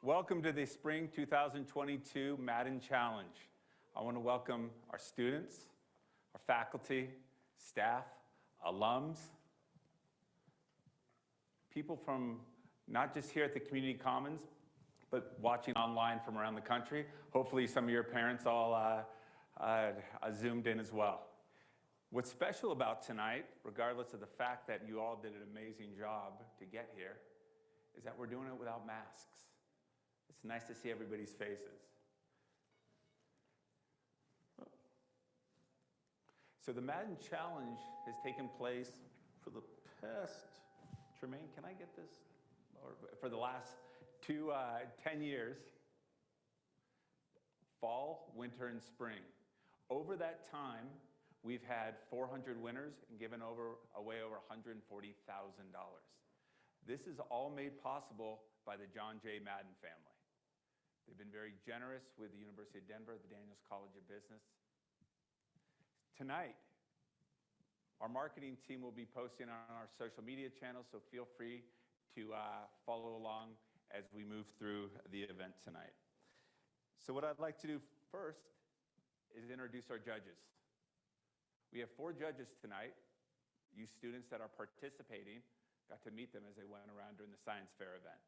Welcome to the Spring 2022 Madden Challenge. I want to welcome our students, our faculty, staff, alums, people from not just here at the Community Commons, but watching online from around the country. Hopefully some of your parents all zoomed in as well. What's special about tonight, regardless of the fact that you all did an amazing job to get here, is that we're doing it without masks. It's nice to see everybody's faces. So the Madden Challenge has taken place for the past, Tremaine, can I get this? Or for the last 10 years, fall, winter, and spring. Over that time, we've had 400 winners and given away over $140,000. This is all made possible by the John J. Madden family. They've been very generous with the University of Denver, the Daniels College of Business. Tonight, our marketing team will be posting on our social media channels, so feel free to follow along as we move through the event tonight. So what I'd like to do first is introduce our judges. We have 4 judges tonight. You students that are participating got to meet them as they went around during the science fair event.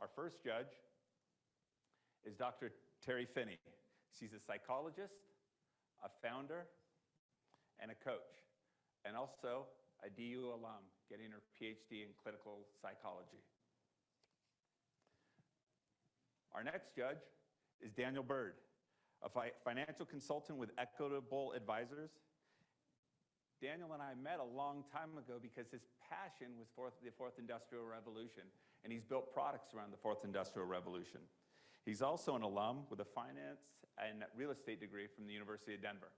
Our first judge is Dr. Terry Finney. She's a psychologist, a founder, and a coach, and also a DU alum, getting her PhD in clinical psychology. Our next judge is Daniel Byrd, a financial consultant with Equitable Advisors. Daniel and I met a long time ago because his passion was for the Fourth Industrial Revolution, and he's built products around the Fourth Industrial Revolution. He's also an alum with a finance and real estate degree from the University of Denver.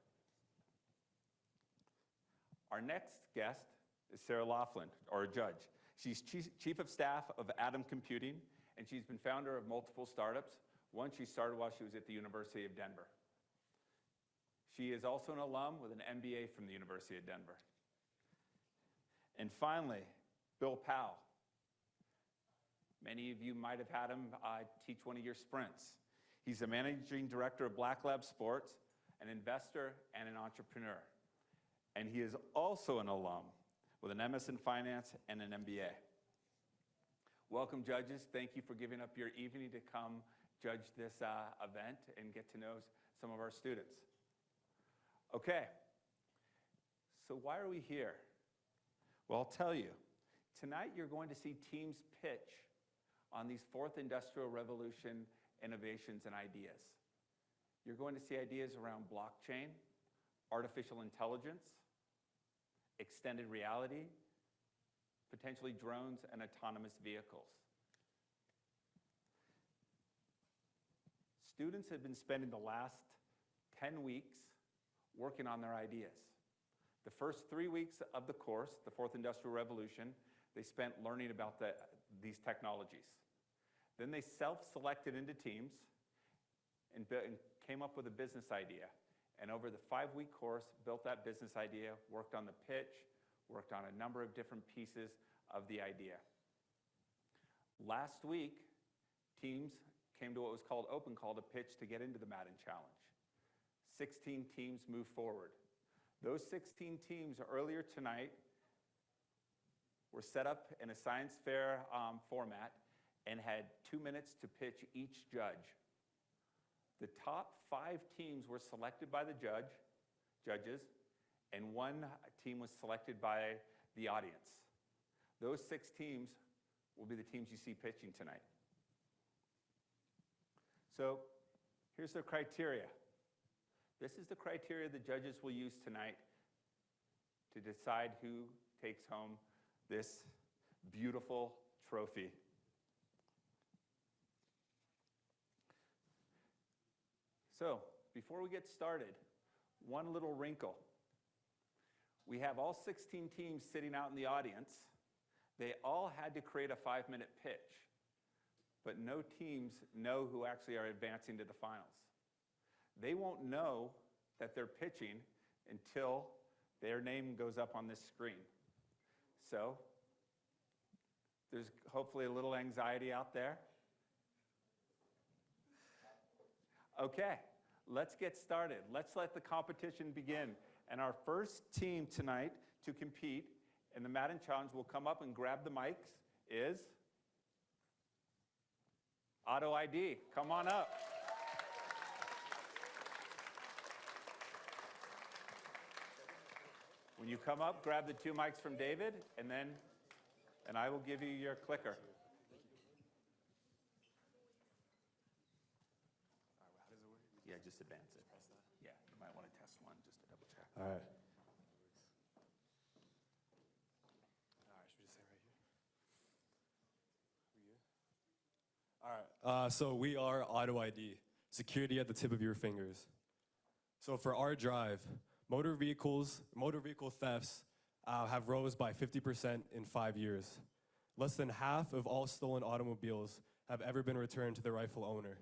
Our next guest is Sarah Laughlin, or a judge. She's chief of staff of Atom Computing, and she's been founder of multiple startups. One she started while she was at the University of Denver. She is also an alum with an MBA from the University of Denver. And finally, Bill Powell. Many of you might have had him teach one of your sprints. He's the managing director of Black Lab Sports, an investor, and an entrepreneur. And he is also an alum with an MS in Finance and an MBA. Welcome, judges. Thank you for giving up your evening to come judge this event and get to know some of our students. Okay, so why are we here? Well, I'll tell you. Tonight you're going to see teams pitch on these Fourth Industrial Revolution innovations and ideas. You're going to see ideas around blockchain, artificial intelligence, extended reality, potentially drones and autonomous vehicles. Students have been spending the last 10 weeks working on their ideas. The first 3 weeks of the course, the Fourth Industrial Revolution, they spent learning about these technologies. Then they self-selected into teams and came up with a business idea. And over the 5-week course, built that business idea, worked on the pitch, worked on a number of different pieces of the idea. Last week, teams came to what was called open call to pitch to get into the Madden Challenge. 16 teams moved forward. Those 16 teams earlier tonight were set up in a science fair format and had 2 minutes to pitch each judge. The top 5 teams were selected by the judges, and 1 team was selected by the audience. Those 6 teams will be the teams you see pitching tonight. So here's the criteria. This is the criteria the judges will use tonight to decide who takes home this beautiful trophy. So, before we get started, one little wrinkle. We have all 16 teams sitting out in the audience. They all had to create a 5-minute pitch, but no teams know who actually are advancing to the finals. They won't know that they're pitching until their name goes up on this screen. So, there's hopefully a little anxiety out there. Okay, let's get started. Let's let the competition begin. And our first team tonight to compete in the Madden Challenge will come up and grab the mics is Auto ID. Come on up. When you come up, grab the 2 mics from David, and I will give you your clicker. Yeah, just advance it. Yeah, you might want to test one just to double check. All right. All right, so we are Auto ID, security at the tip of your fingers. So for our drive, motor vehicle thefts have rose by 50% in 5 years. Less than half of all stolen automobiles have ever been returned to their rightful owner.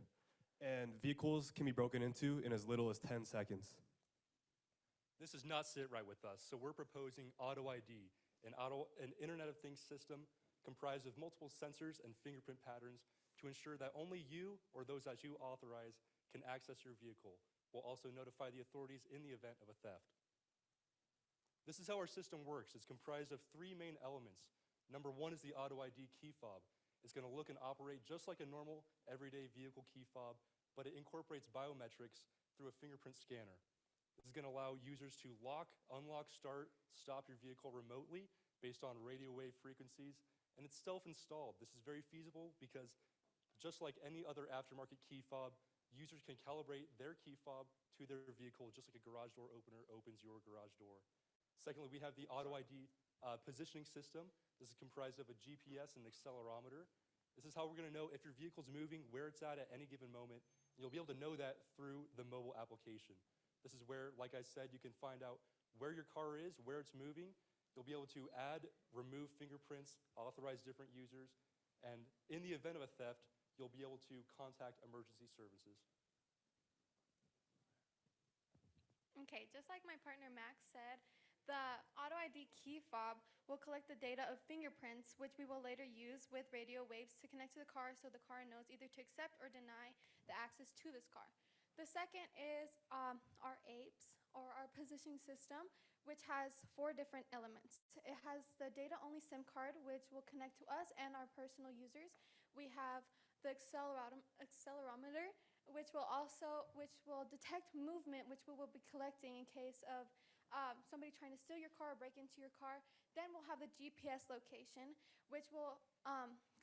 And vehicles can be broken into in as little as 10 seconds. This does not sit right with us, so we're proposing Auto ID, an Internet of Things system comprised of multiple sensors and fingerprint patterns to ensure that only you or those that you authorize can access your vehicle. We'll also notify the authorities in the event of a theft. This is how our system works. It's comprised of 3 main elements. Number 1 is the Auto ID key fob. It's going to look and operate just like a normal everyday vehicle key fob, but it incorporates biometrics through a fingerprint scanner. This is going to allow users to lock, unlock, start, stop your vehicle remotely based on radio wave frequencies, and it's self-installed. This is very feasible because just like any other aftermarket key fob, users can calibrate their key fob to their vehicle just like a garage door opener opens your garage door. Secondly, we have the Auto ID positioning system. This is comprised of a GPS and accelerometer. This is how we're going to know if your vehicle's moving, where it's at any given moment. And you'll be able to know that through the mobile application. This is where, like I said, you can find out where your car is, where it's moving. You'll be able to add, remove fingerprints, authorize different users, and in the event of a theft, you'll be able to contact emergency services. Okay, just like my partner Max said, the Auto ID key fob will collect the data of fingerprints, which we will later use with radio waves to connect to the car so the car knows either to accept or deny the access to this car. The second is our APES, or our positioning system, which has 4 different elements. It has the data-only SIM card, which will connect to us and our personal users. We have the accelerometer, which will detect movement, which we will be collecting in case of somebody trying to steal your car or break into your car. Then we'll have the GPS location, which will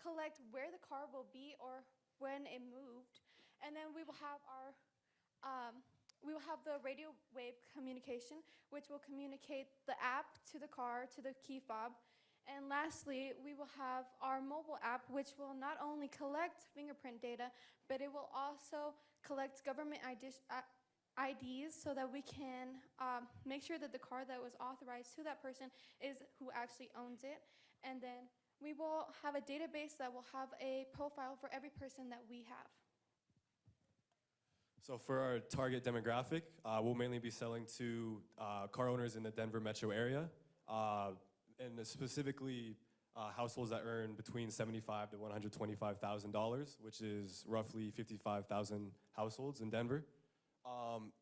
collect where the car will be or when it moved. And then we will have the radio wave communication, which will communicate the app to the car, to the key fob. And lastly, we will have our mobile app, which will not only collect fingerprint data, but it will also collect government IDs so that we can make sure that the car that was authorized to that person is who actually owns it. And then we will have a database that will have a profile for every person that we have. So for our target demographic, we'll mainly be selling to car owners in the Denver metro area, and specifically households that earn between $75,000 to $125,000, which is roughly 55,000 households in Denver,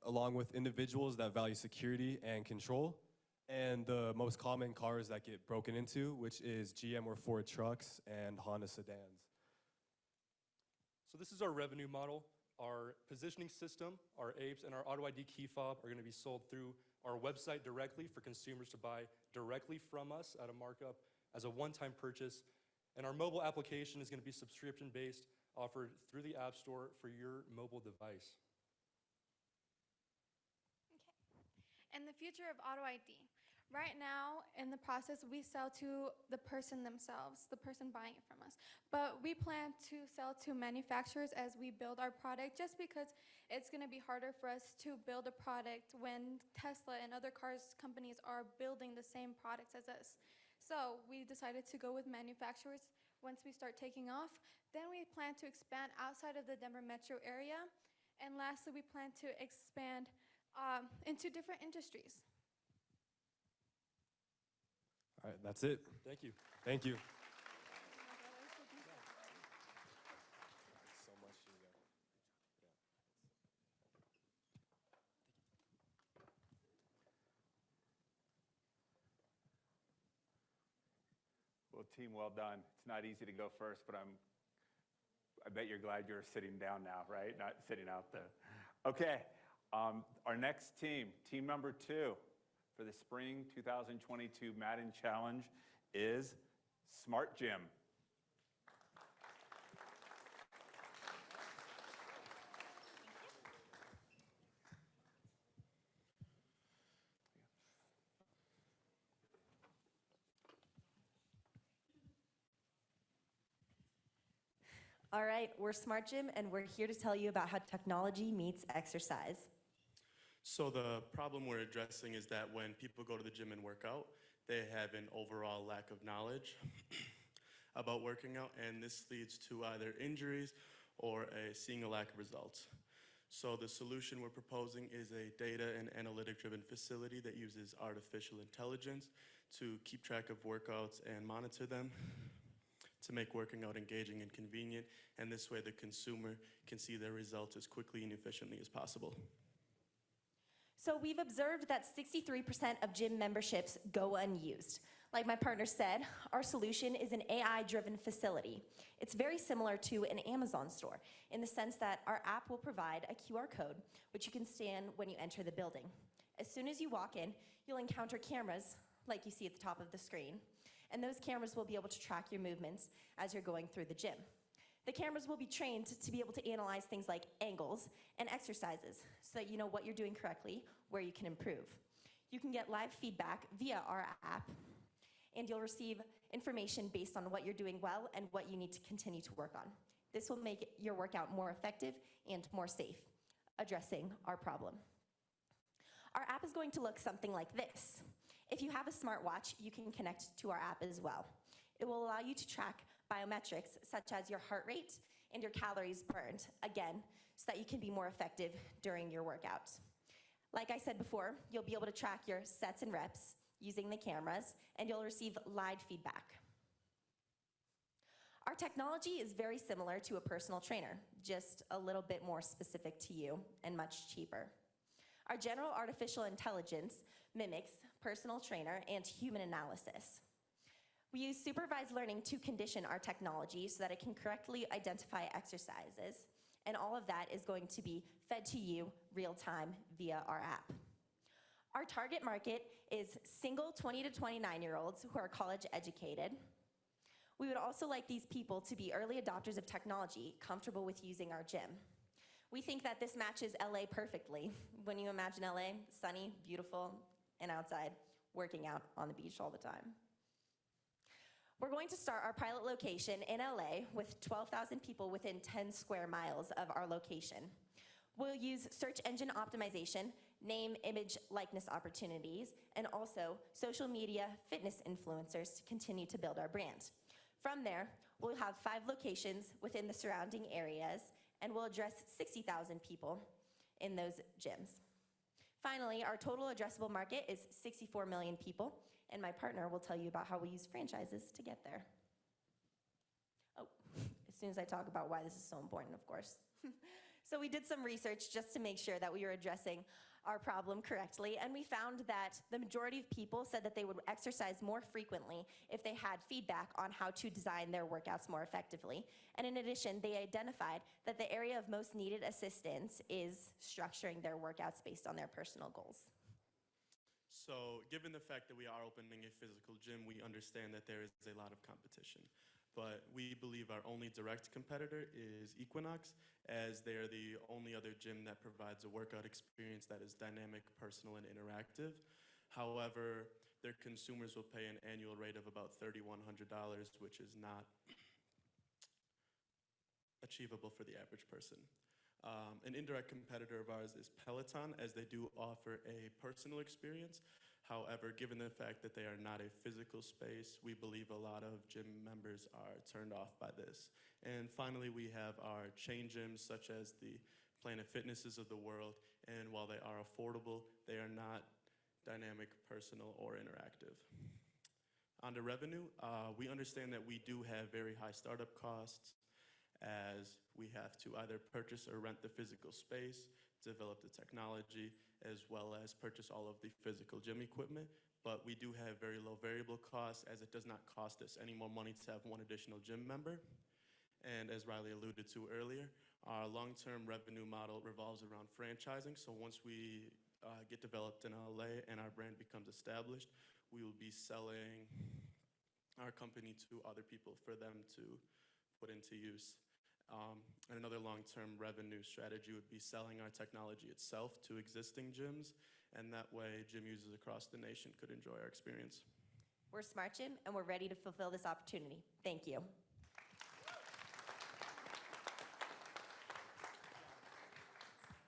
along with individuals that value security and control, and the most common cars that get broken into, which is GM or Ford trucks and Honda sedans. So this is our revenue model. Our positioning system, our APES, and our Auto ID key fob are going to be sold through our website directly for consumers to buy directly from us at a markup as a one-time purchase. And our mobile application is going to be subscription-based, offered through the App Store for your mobile device. Okay. And the future of Auto ID. Right now, in the process, we sell to the person themselves, the person buying it from us. But we plan to sell to manufacturers as we build our product, just because it's going to be harder for us to build a product when Tesla and other cars companies are building the same products as us. So we decided to go with manufacturers once we start taking off. Then we plan to expand outside of the Denver metro area. And lastly, we plan to expand into different industries. All right, that's it. Thank you. Thank you. team, well done. It's not easy to go first, but I bet you're glad you're sitting down now, right? Not sitting out there. Okay, our next team, team number 2 for the Spring 2022 Madden Challenge is Smart Gym. All right, we're Smart Gym, and we're here to tell you about how technology meets exercise. So the problem we're addressing is that when people go to the gym and work out, they have an overall lack of knowledge about working out, and this leads to either injuries or seeing a lack of results. So the solution we're proposing is a data and analytic-driven facility that uses artificial intelligence to keep track of workouts and monitor them, to make working out engaging and convenient, and this way the consumer can see their results as quickly and efficiently as possible. So we've observed that 63% of gym memberships go unused. Like my partner said, our solution is an AI-driven facility. It's very similar to an Amazon store in the sense that our app will provide a QR code, which you can scan when you enter the building. As soon as you walk in, you'll encounter cameras like you see at the top of the screen, and those cameras will be able to track your movements as you're going through the gym. The cameras will be trained to be able to analyze things like angles and exercises so that you know what you're doing correctly, where you can improve. You can get live feedback via our app, and you'll receive information based on what you're doing well and what you need to continue to work on. This will make your workout more effective and more safe, addressing our problem. Our app is going to look something like this. If you have a smartwatch, you can connect to our app as well. It will allow you to track biometrics such as your heart rate and your calories burned, again, so that you can be more effective during your workouts. Like I said before, you'll be able to track your sets and reps using the cameras, and you'll receive live feedback. Our technology is very similar to a personal trainer, just a little bit more specific to you and much cheaper. Our general artificial intelligence mimics personal trainer and human analysis. We use supervised learning to condition our technology so that it can correctly identify exercises, and all of that is going to be fed to you real time via our app. Our target market is single 20 to 29-year-olds who are college educated. We would also like these people to be early adopters of technology, comfortable with using our gym. We think that this matches LA perfectly. When you imagine LA, sunny, beautiful, and outside, working out on the beach all the time. We're going to start our pilot location in LA with 12,000 people within 10 square miles of our location. We'll use search engine optimization, name, image, likeness opportunities, and also social media fitness influencers to continue to build our brand. From there, we'll have 5 locations within the surrounding areas, and we'll address 60,000 people in those gyms. Finally, our total addressable market is 64 million people, and my partner will tell you about how we use franchises to get there. Oh, as soon as I talk about why this is so important, of course. So we did some research just to make sure that we were addressing our problem correctly, and we found that the majority of people said that they would exercise more frequently if they had feedback on how to design their workouts more effectively. And in addition, they identified that the area of most needed assistance is structuring their workouts based on their personal goals. So given the fact that we are opening a physical gym, we understand that there is a lot of competition. But we believe our only direct competitor is Equinox, as they are the only other gym that provides a workout experience that is dynamic, personal, and interactive. However, their consumers will pay an annual rate of about $3,100, which is not achievable for the average person. An indirect competitor of ours is Peloton, as they do offer a personal experience. However, given the fact that they are not a physical space, we believe a lot of gym members are turned off by this. And finally, we have our chain gyms, such as the Planet Fitnesses of the world, and while they are affordable, they are not dynamic, personal, or interactive. On to revenue, we understand that we do have very high startup costs, as we have to either purchase or rent the physical space, develop the technology, as well as purchase all of the physical gym equipment. but we do have very low variable costs as it does not cost us any more money to have one additional gym member. And as Riley alluded to earlier, our long-term revenue model revolves around franchising. So once we get developed in LA and our brand becomes established, we will be selling our company to other people for them to put into use. And another long-term revenue strategy would be selling our technology itself to existing gyms, and that way gym users across the nation could enjoy our experience. We're Smart Gym, and we're ready to fulfill this opportunity. Thank you.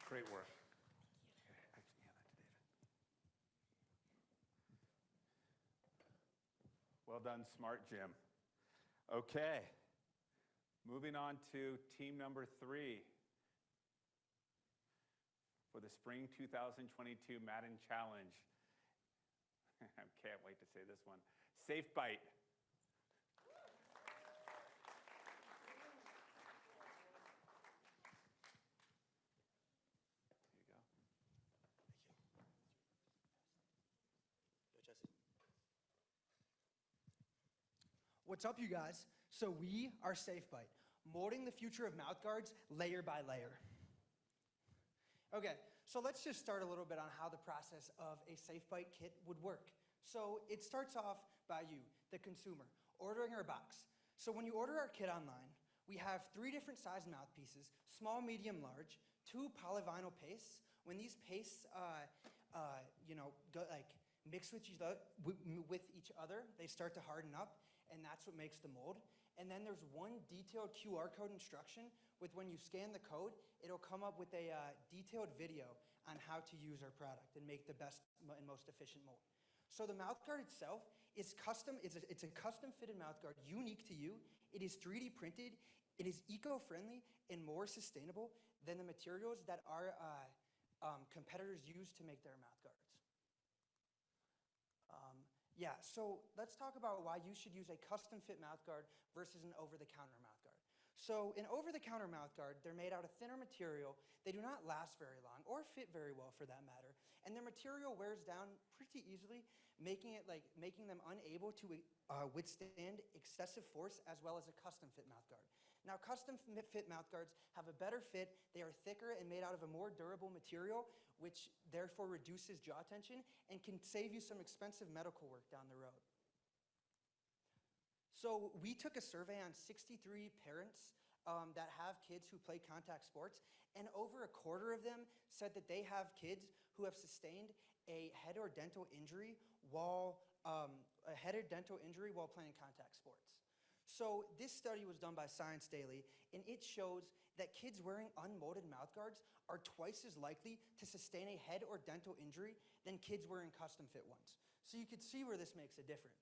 Great work. Well done, Smart Gym. Okay, moving on to team number 3 for the Spring 2022 Madden Challenge. I can't wait to say this one. Safe Bite. What's up, you guys? So we are SafeBite, molding the future of mouthguards layer by layer. Okay, so let's just start a little bit on how the process of a SafeBite kit would work. So it starts off by you, the consumer, ordering our box. So when you order our kit online, we have 3 different size mouthpieces, small, medium, large, 2 polyvinyl pastes. When these pastes, mix with each other, they start to harden up, and that's what makes the mold. And then there's 1 detailed QR code instruction with when you scan the code, it'll come up with a detailed video on how to use our product and make the best and most efficient mold. So the mouthguard itself is custom. It's a custom fitted mouthguard unique to you. It is 3D printed. It is eco-friendly and more sustainable than the materials that our competitors use to make their mouthguards. So let's talk about why you should use a custom fit mouthguard versus an over-the-counter mouthguard. So an over-the-counter mouthguard, they're made out of thinner material. They do not last very long or fit very well for that matter. And their material wears down pretty easily, making them unable to withstand excessive force as well as a custom fit mouthguard. Now, custom fit mouthguards have a better fit. They are thicker and made out of a more durable material, which therefore reduces jaw tension and can save you some expensive medical work down the road. So we took a survey on 63 parents that have kids who play contact sports, and over a quarter of them said that they have kids who have sustained a head or dental injury while playing contact sports. So this study was done by Science Daily, and it shows that kids wearing unmolded mouthguards are twice as likely to sustain a head or dental injury than kids wearing custom fit ones. So you could see where this makes a difference.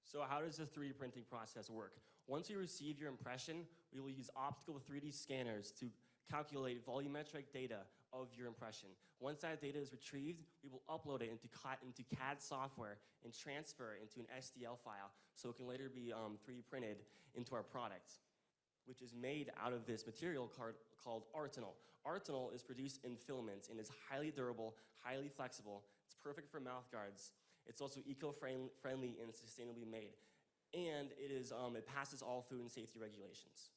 So how does the 3D printing process work? Once we receive your impression, we will use optical 3D scanners to calculate volumetric data of your impression. Once that data is retrieved, we will upload it into CAD software and transfer it into an STL file so it can later be 3D printed into our product, which is made out of this material called Artinol. Artinol is produced in filaments and is highly durable, highly flexible. It's perfect for mouth guards. It's also eco-friendly and sustainably made. And it passes all food and safety regulations.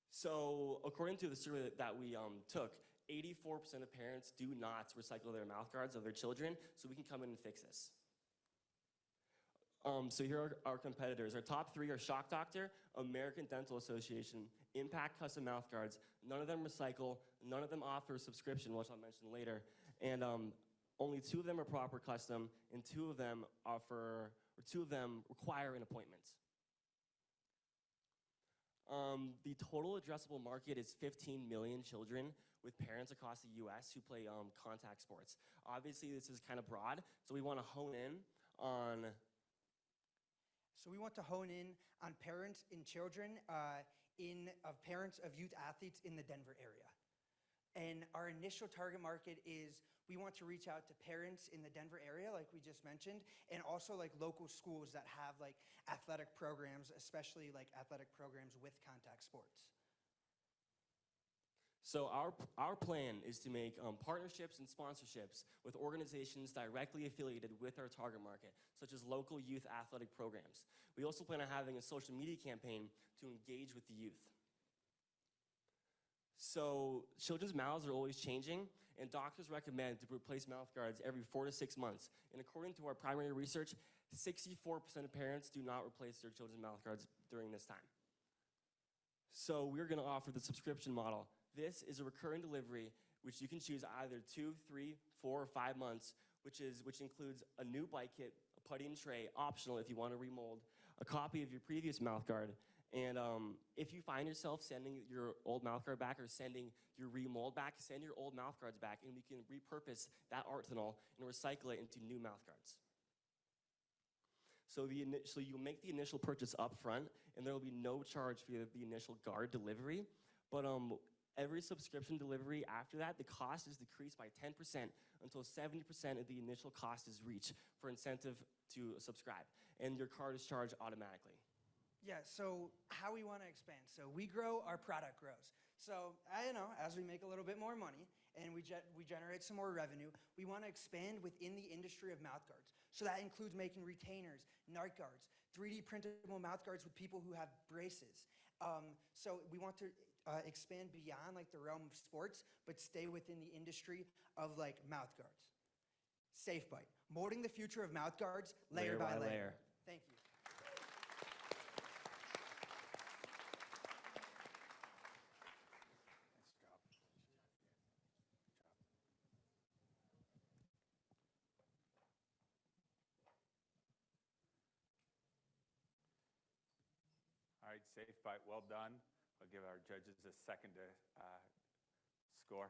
So according to the survey that we took, 84% of parents do not recycle their mouth guards of their children, so we can come in and fix this. So here are our competitors. Our top 3 are Shock Doctor, American Dental Association, Impact Custom Mouth Guards. None of them recycle, none of them offer a subscription, which I'll mention later, and only 2 of them are proper custom, and 2 of them require an appointment. The total addressable market is 15 million children with parents across the US who play contact sports. Obviously, this is kind of broad, so we want to hone in on parents and children parents of youth athletes in the Denver area. And our initial target market is we want to reach out to parents in the Denver area, like we just mentioned, and also like local schools that have like athletic programs, especially like athletic programs with contact sports. So our plan is to make partnerships and sponsorships with organizations directly affiliated with our target market, such as local youth athletic programs. We also plan on having a social media campaign to engage with the youth. So children's mouths are always changing, and doctors recommend to replace mouth guards every 4 to 6 months. And according to our primary research, 64% of parents do not replace their children's mouth guards during this time. So we're going to offer the subscription model. This is a recurring delivery, which you can choose either 2, 3, 4, or 5 months, which includes a new bike kit, a putty and tray, optional if you want to remold, a copy of your previous mouth guard, and if you find yourself sending your old mouth guard back or sending your remold back, send your old mouth guards back, and we can repurpose that arsenal and recycle it into new mouth guards. So you'll make the initial purchase up front, and there will be no charge for the initial guard delivery, but every subscription delivery after that, the cost is decreased by 10% until 70% of the initial cost is reached for incentive to subscribe, and your card is charged automatically. Yeah, so how we want to expand. So we grow, our product grows. So, as we make a little bit more money and we generate some more revenue, we want to expand within the industry of mouth guards. So that includes making retainers, NARC guards, 3D printable mouth guards with people who have braces. So we want to expand beyond like the realm of sports, but stay within the industry of like mouth guards. SafeBite, molding the future of mouth guards layer by layer. Thank you. All right, SafeBite, well done. I'll give our judges a second to score.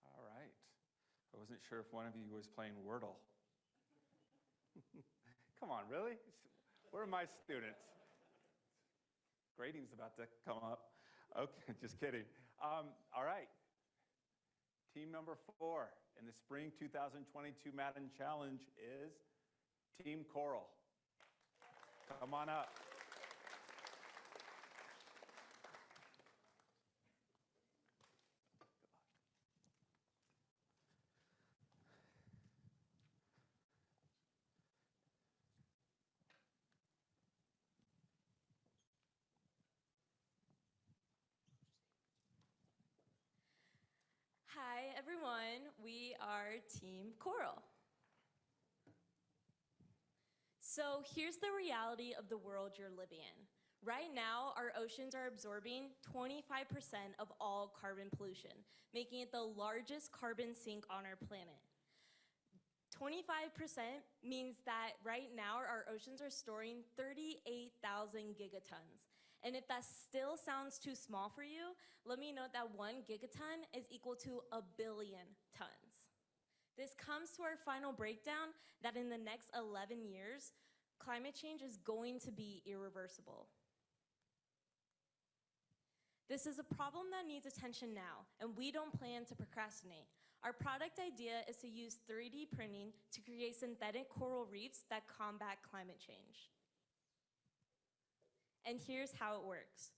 All right. I wasn't sure if one of you was playing Wordle. Come on, really? Where are my students? Grading's about to come up. Okay, just kidding. All right. Team number 4 in the Spring 2022 Madden Challenge is Team Coral. Come on up. Hi, everyone. We are Team Coral. So here's the reality of the world you're living in. Right now, our oceans are absorbing 25% of all carbon pollution, making it the largest carbon sink on our planet. 25% means that right now our oceans are storing 38,000 gigatons. And if that still sounds too small for you, let me note that 1 gigaton is equal to 1 billion tons. This comes to our final breakdown that in the next 11 years, climate change is going to be irreversible. This is a problem that needs attention now, and we don't plan to procrastinate. Our product idea is to use 3D printing to create synthetic coral reefs that combat climate change. And here's how it works.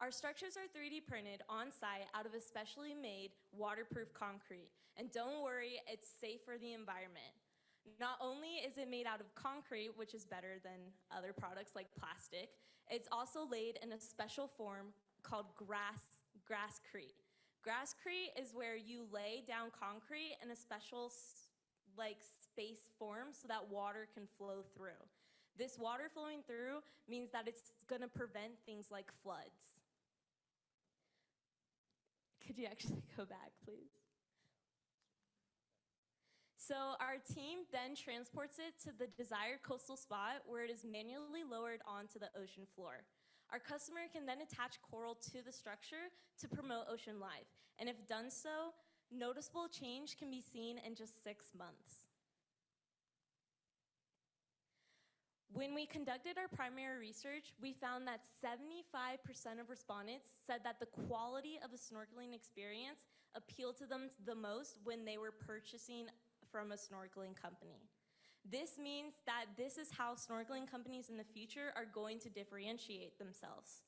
Our structures are 3D printed on site out of a specially made waterproof concrete. And don't worry, it's safe for the environment. Not only is it made out of concrete, which is better than other products like plastic, it's also laid in a special form called grasscrete. Grasscrete is where you lay down concrete in a special space form so that water can flow through. This water flowing through means that it's going to prevent things like floods. Could you actually go back, please? So our team then transports it to the desired coastal spot where it is manually lowered onto the ocean floor. Our customer can then attach coral to the structure to promote ocean life. And if done so, noticeable change can be seen in just 6 months. When we conducted our primary research, we found that 75% of respondents said that the quality of a snorkeling experience appealed to them the most when they were purchasing from a snorkeling company. This means that this is how snorkeling companies in the future are going to differentiate themselves.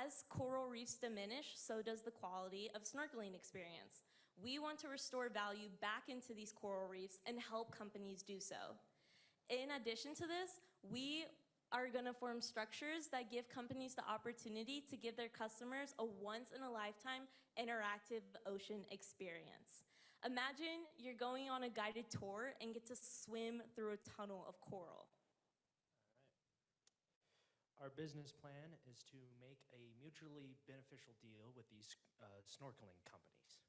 As coral reefs diminish, so does the quality of snorkeling experience. We want to restore value back into these coral reefs and help companies do so. In addition to this, we are going to form structures that give companies the opportunity to give their customers a once-in-a-lifetime interactive ocean experience. Imagine you're going on a guided tour and get to swim through a tunnel of coral. Our business plan is to make a mutually beneficial deal with these snorkeling companies.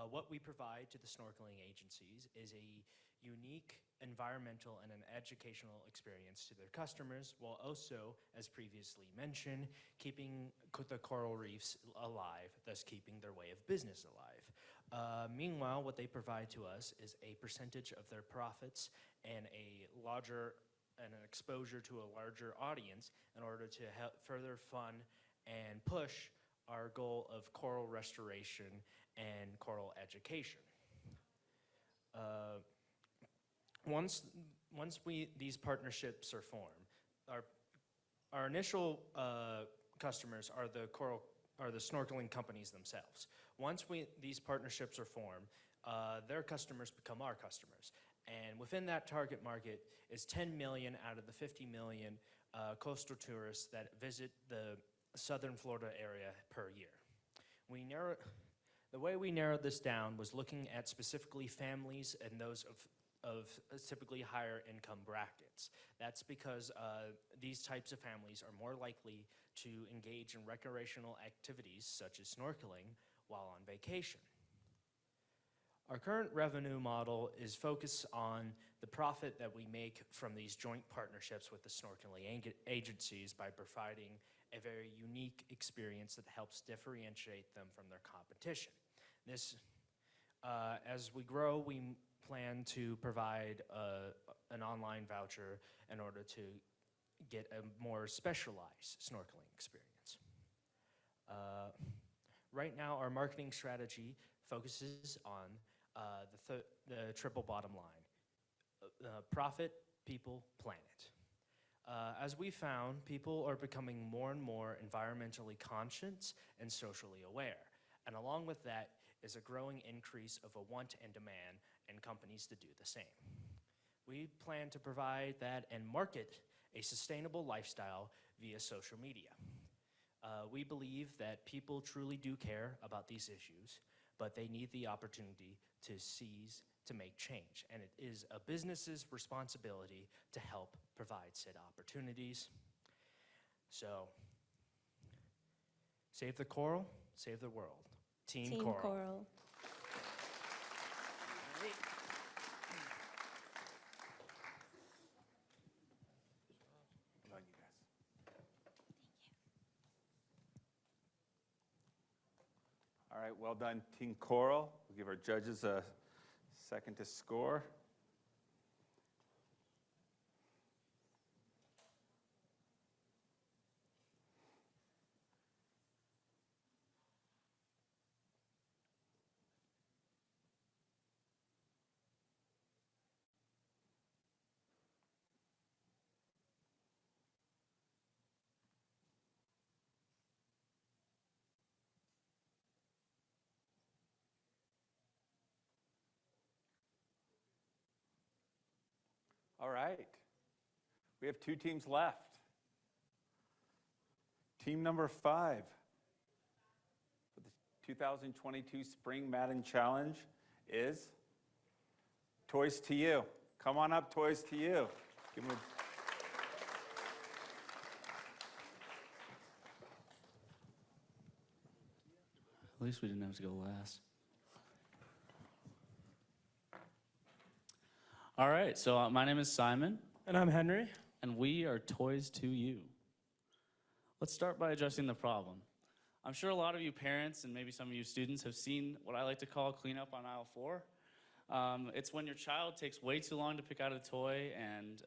What we provide to the snorkeling agencies is a unique environmental and an educational experience to their customers, while also, as previously mentioned, keeping the coral reefs alive, thus keeping their way of business alive. Meanwhile, what they provide to us is a percentage of their profits and an exposure to a larger audience in order to help further fund and push our goal of coral restoration and coral education. Once these partnerships are formed, our initial customers are the snorkeling companies themselves. Once these partnerships are formed, their customers become our customers. And within that target market is 10 million out of the 50 million coastal tourists that visit the southern Florida area per year. The way we narrowed this down was looking at specifically families and those of typically higher income brackets. That's because these types of families are more likely to engage in recreational activities such as snorkeling while on vacation. Our current revenue model is focused on the profit that we make from these joint partnerships with the snorkeling agencies by providing a very unique experience that helps differentiate them from their competition. As we grow, we plan to provide an online voucher in order to get a more specialized snorkeling experience. Right now, our marketing strategy focuses on the triple bottom line: profit, people, planet. As we found, people are becoming more and more environmentally conscious and socially aware. And along with that is a growing increase of a want and demand in companies to do the same. We plan to provide that and market a sustainable lifestyle via social media. We believe that people truly do care about these issues, but they need the opportunity to seize to make change. And it is a business's responsibility to help provide said opportunities. So, save the coral, save the world. Team Coral. Coral. Well done, you guys. All right, well done, Team Coral. We'll give our judges a second to score. All right. We have two teams left. Team number 5 for the 2022 Spring Madden Challenge is Toys to You. Come on up, Toys to You. Give them At least we didn't have to go last. All right, so my name is Simon. And I'm Henry. And we are Toys to You. Let's start by addressing the problem. I'm sure a lot of you parents and maybe some of you students have seen what I like to call cleanup on aisle 4. It's when your child takes way too long to pick out a toy and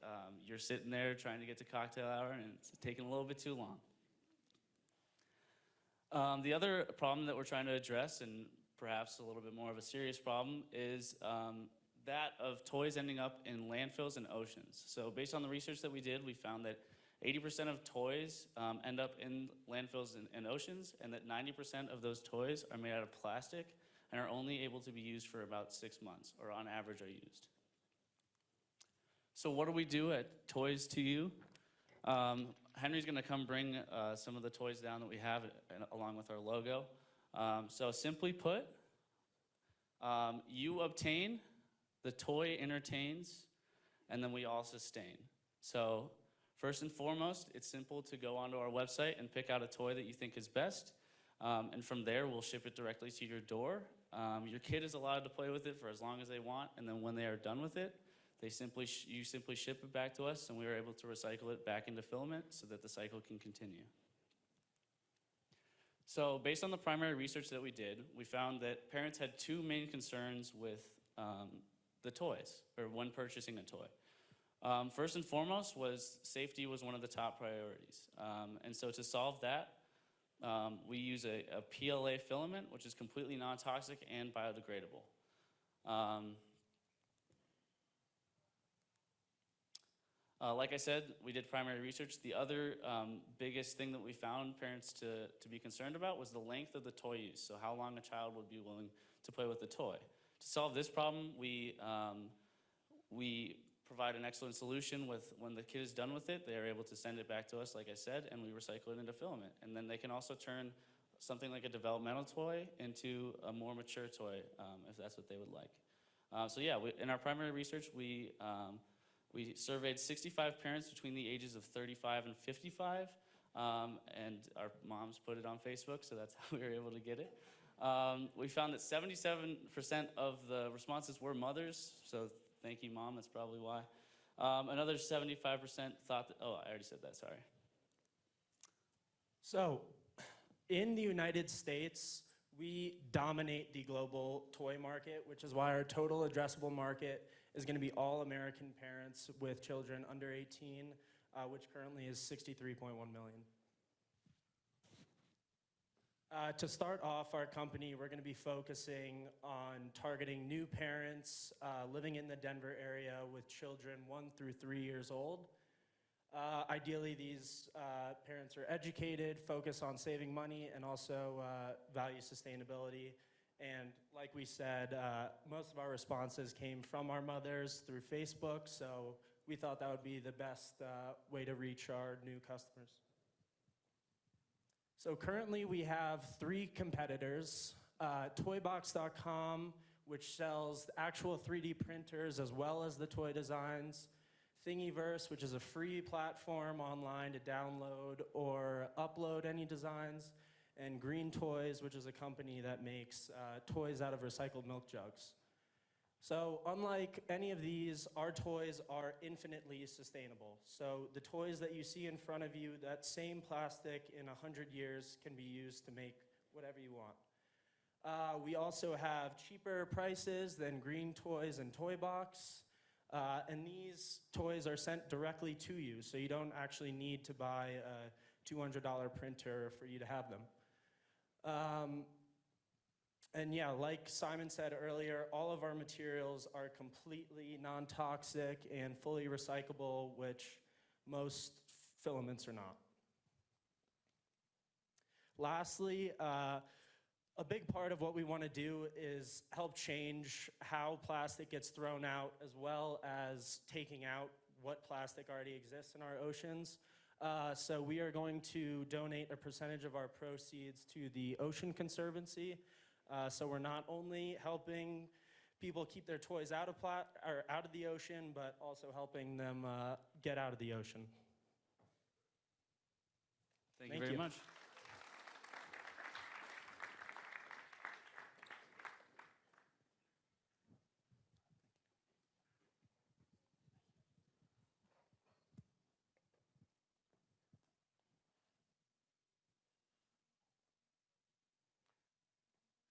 you're sitting there trying to get to cocktail hour and it's taking a little bit too long. The other problem that we're trying to address, and perhaps a little bit more of a serious problem, is that of toys ending up in landfills and oceans. So based on the research that we did, we found that 80% of toys end up in landfills and oceans, and that 90% of those toys are made out of plastic and are only able to be used for about 6 months, or on average are used. So what do we do at Toys to You? Henry's gonna come bring some of the toys down that we have along with our logo. So simply put, you obtain, the toy entertains, and then we all sustain. So first and foremost, it's simple to go onto our website and pick out a toy that you think is best. And from there, we'll ship it directly to your door. Your kid is allowed to play with it for as long as they want, and then when they are done with it, you simply ship it back to us, and we are able to recycle it back into filament so that the cycle can continue. So based on the primary research that we did, we found that parents had two main concerns with the toys, or when purchasing a toy. First and foremost was safety was one of the top priorities. And so to solve that, we use a PLA filament, which is completely non-toxic and biodegradable. Like I said, we did primary research. The other biggest thing that we found parents to be concerned about was the length of the toy use, so how long a child would be willing to play with the toy. To solve this problem, we provide an excellent solution with when the kid is done with it, they are able to send it back to us, like I said, and we recycle it into filament. And then they can also turn something like a developmental toy into a more mature toy, if that's what they would like. So yeah, in our primary research, we surveyed 65 parents between the ages of 35 and 55, and our moms put it on Facebook, so that's how we were able to get it. We found that 77% of the responses were mothers, so thank you, Mom, that's probably why. Another 75% thought that, oh, I already said that, sorry. So, in the United States, we dominate the global toy market, which is why our total addressable market is going to be all American parents with children under 18, which currently is 63.1 million. To start off our company, we're going to be focusing on targeting new parents living in the Denver area with children 1 through 3 years old. Ideally, these parents are educated, focus on saving money, and also value sustainability. And like we said, most of our responses came from our mothers through Facebook, so we thought that would be the best way to reach our new customers. So currently we have 3 competitors, Toybox.com, which sells actual 3D printers as well as the toy designs, Thingiverse, which is a free platform online to download or upload any designs, and Green Toys, which is a company that makes toys out of recycled milk jugs. So unlike any of these, our toys are infinitely sustainable. So the toys that you see in front of you, that same plastic in 100 years can be used to make whatever you want. We also have cheaper prices than Green Toys and Toybox. And these toys are sent directly to you, so you don't actually need to buy a $200 printer for you to have them. And yeah, like Simon said earlier, all of our materials are completely non-toxic and fully recyclable, which most filaments are not. Lastly, a big part of what we want to do is help change how plastic gets thrown out, as well as taking out what plastic already exists in our oceans. So we are going to donate a percentage of our proceeds to the Ocean Conservancy. So we're not only helping people keep their toys out of the ocean, but also helping them get out of the ocean. Thank you very much.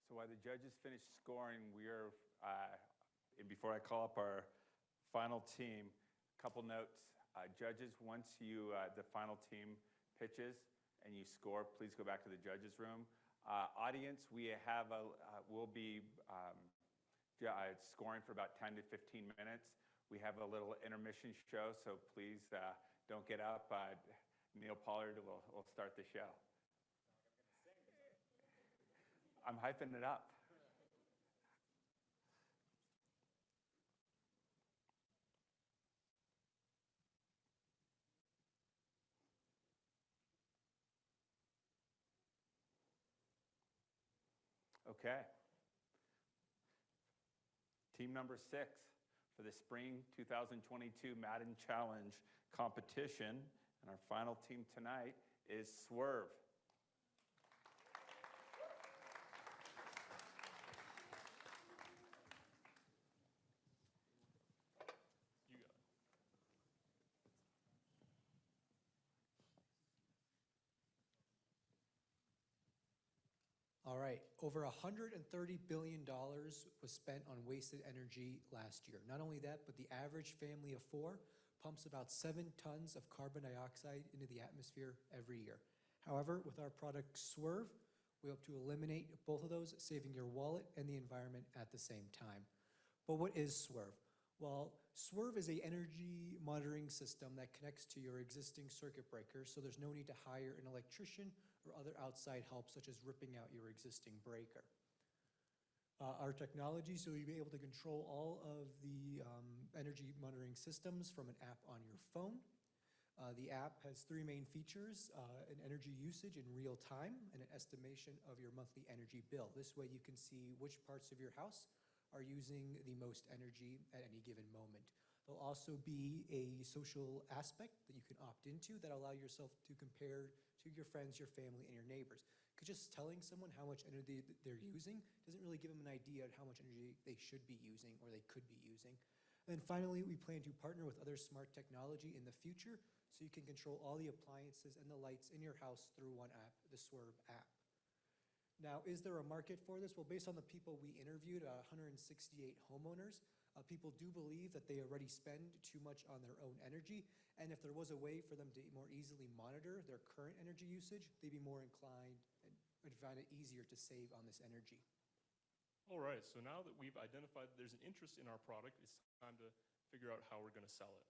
So while the judges finish scoring, we are And before I call up our final team, a couple notes. Judges, once the final team pitches and you score, please go back to the judges' room. Audience, we'll be scoring for about 10 to 15 minutes. We have a little intermission show, so please don't get up. Neil Pollard will start the show. I'm hyping it up. Okay. Team number 6 for the Spring 2022 Madden Challenge competition. And our final team tonight is Swerve. You got it. All right, over $130 billion was spent on wasted energy last year. Not only that, but the average family of 4 pumps about 7 tons of carbon dioxide into the atmosphere every year. However, with our product Swerve, we hope to eliminate both of those, saving your wallet and the environment at the same time. But what is Swerve? Well, Swerve is an energy monitoring system that connects to your existing circuit breaker, so there's no need to hire an electrician or other outside help, such as ripping out your existing breaker. Our technology, so you'll be able to control all of the energy monitoring systems from an app on your phone. The app has 3 main features, an energy usage in real time and an estimation of your monthly energy bill. This way you can see which parts of your house are using the most energy at any given moment. There'll also be a social aspect that you can opt into that allow yourself to compare to your friends, your family, and your neighbors. Because just telling someone how much energy they're using doesn't really give them an idea of how much energy they should be using or they could be using. And then finally, we plan to partner with other smart technology in the future so you can control all the appliances and the lights in your house through one app, the Swerve app. Now, is there a market for this? Well, based on the people we interviewed, 168 homeowners, people do believe that they already spend too much on their own energy, and if there was a way for them to more easily monitor their current energy usage, they'd be more inclined and would find it easier to save on this energy. All right, so now that we've identified that there's an interest in our product, it's time to figure out how we're going to sell it.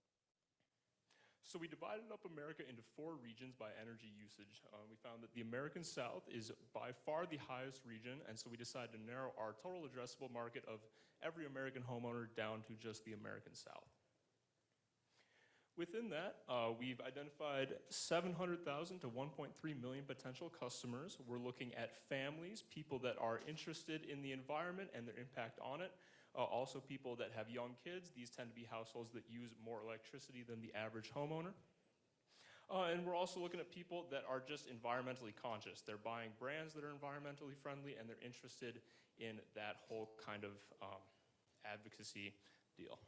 So we divided up America into 4 regions by energy usage. We found that the American South is by far the highest region, and so we decided to narrow our total addressable market of every American homeowner down to just the American South. Within that, we've identified 700,000 to 1.3 million potential customers. We're looking at families, people that are interested in the environment and their impact on it. Also people that have young kids. These tend to be households that use more electricity than the average homeowner. And we're also looking at people that are just environmentally conscious. They're buying brands that are environmentally friendly and they're interested in that whole kind of advocacy deal.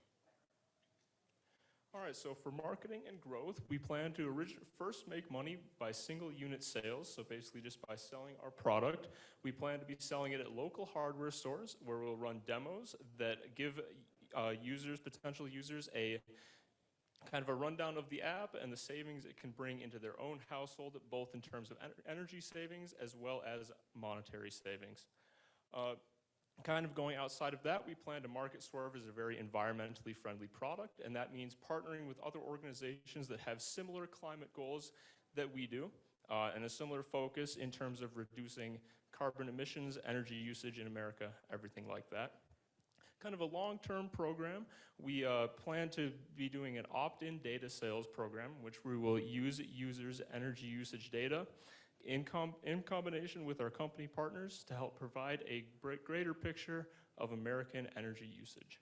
All right, so for marketing and growth, we plan to first make money by single unit sales, so basically just by selling our product. We plan to be selling it at local hardware stores where we'll run demos that give potential users a kind of a rundown of the app and the savings it can bring into their own household, both in terms of energy savings as well as monetary savings. Kind of going outside of that, we plan to market Swerve as a very environmentally friendly product, and that means partnering with other organizations that have similar climate goals that we do, and a similar focus in terms of reducing carbon emissions, energy usage in America, everything like that. Kind of a long-term program, we plan to be doing an opt-in data sales program, which we will use users' energy usage data in combination with our company partners to help provide a greater picture of American energy usage.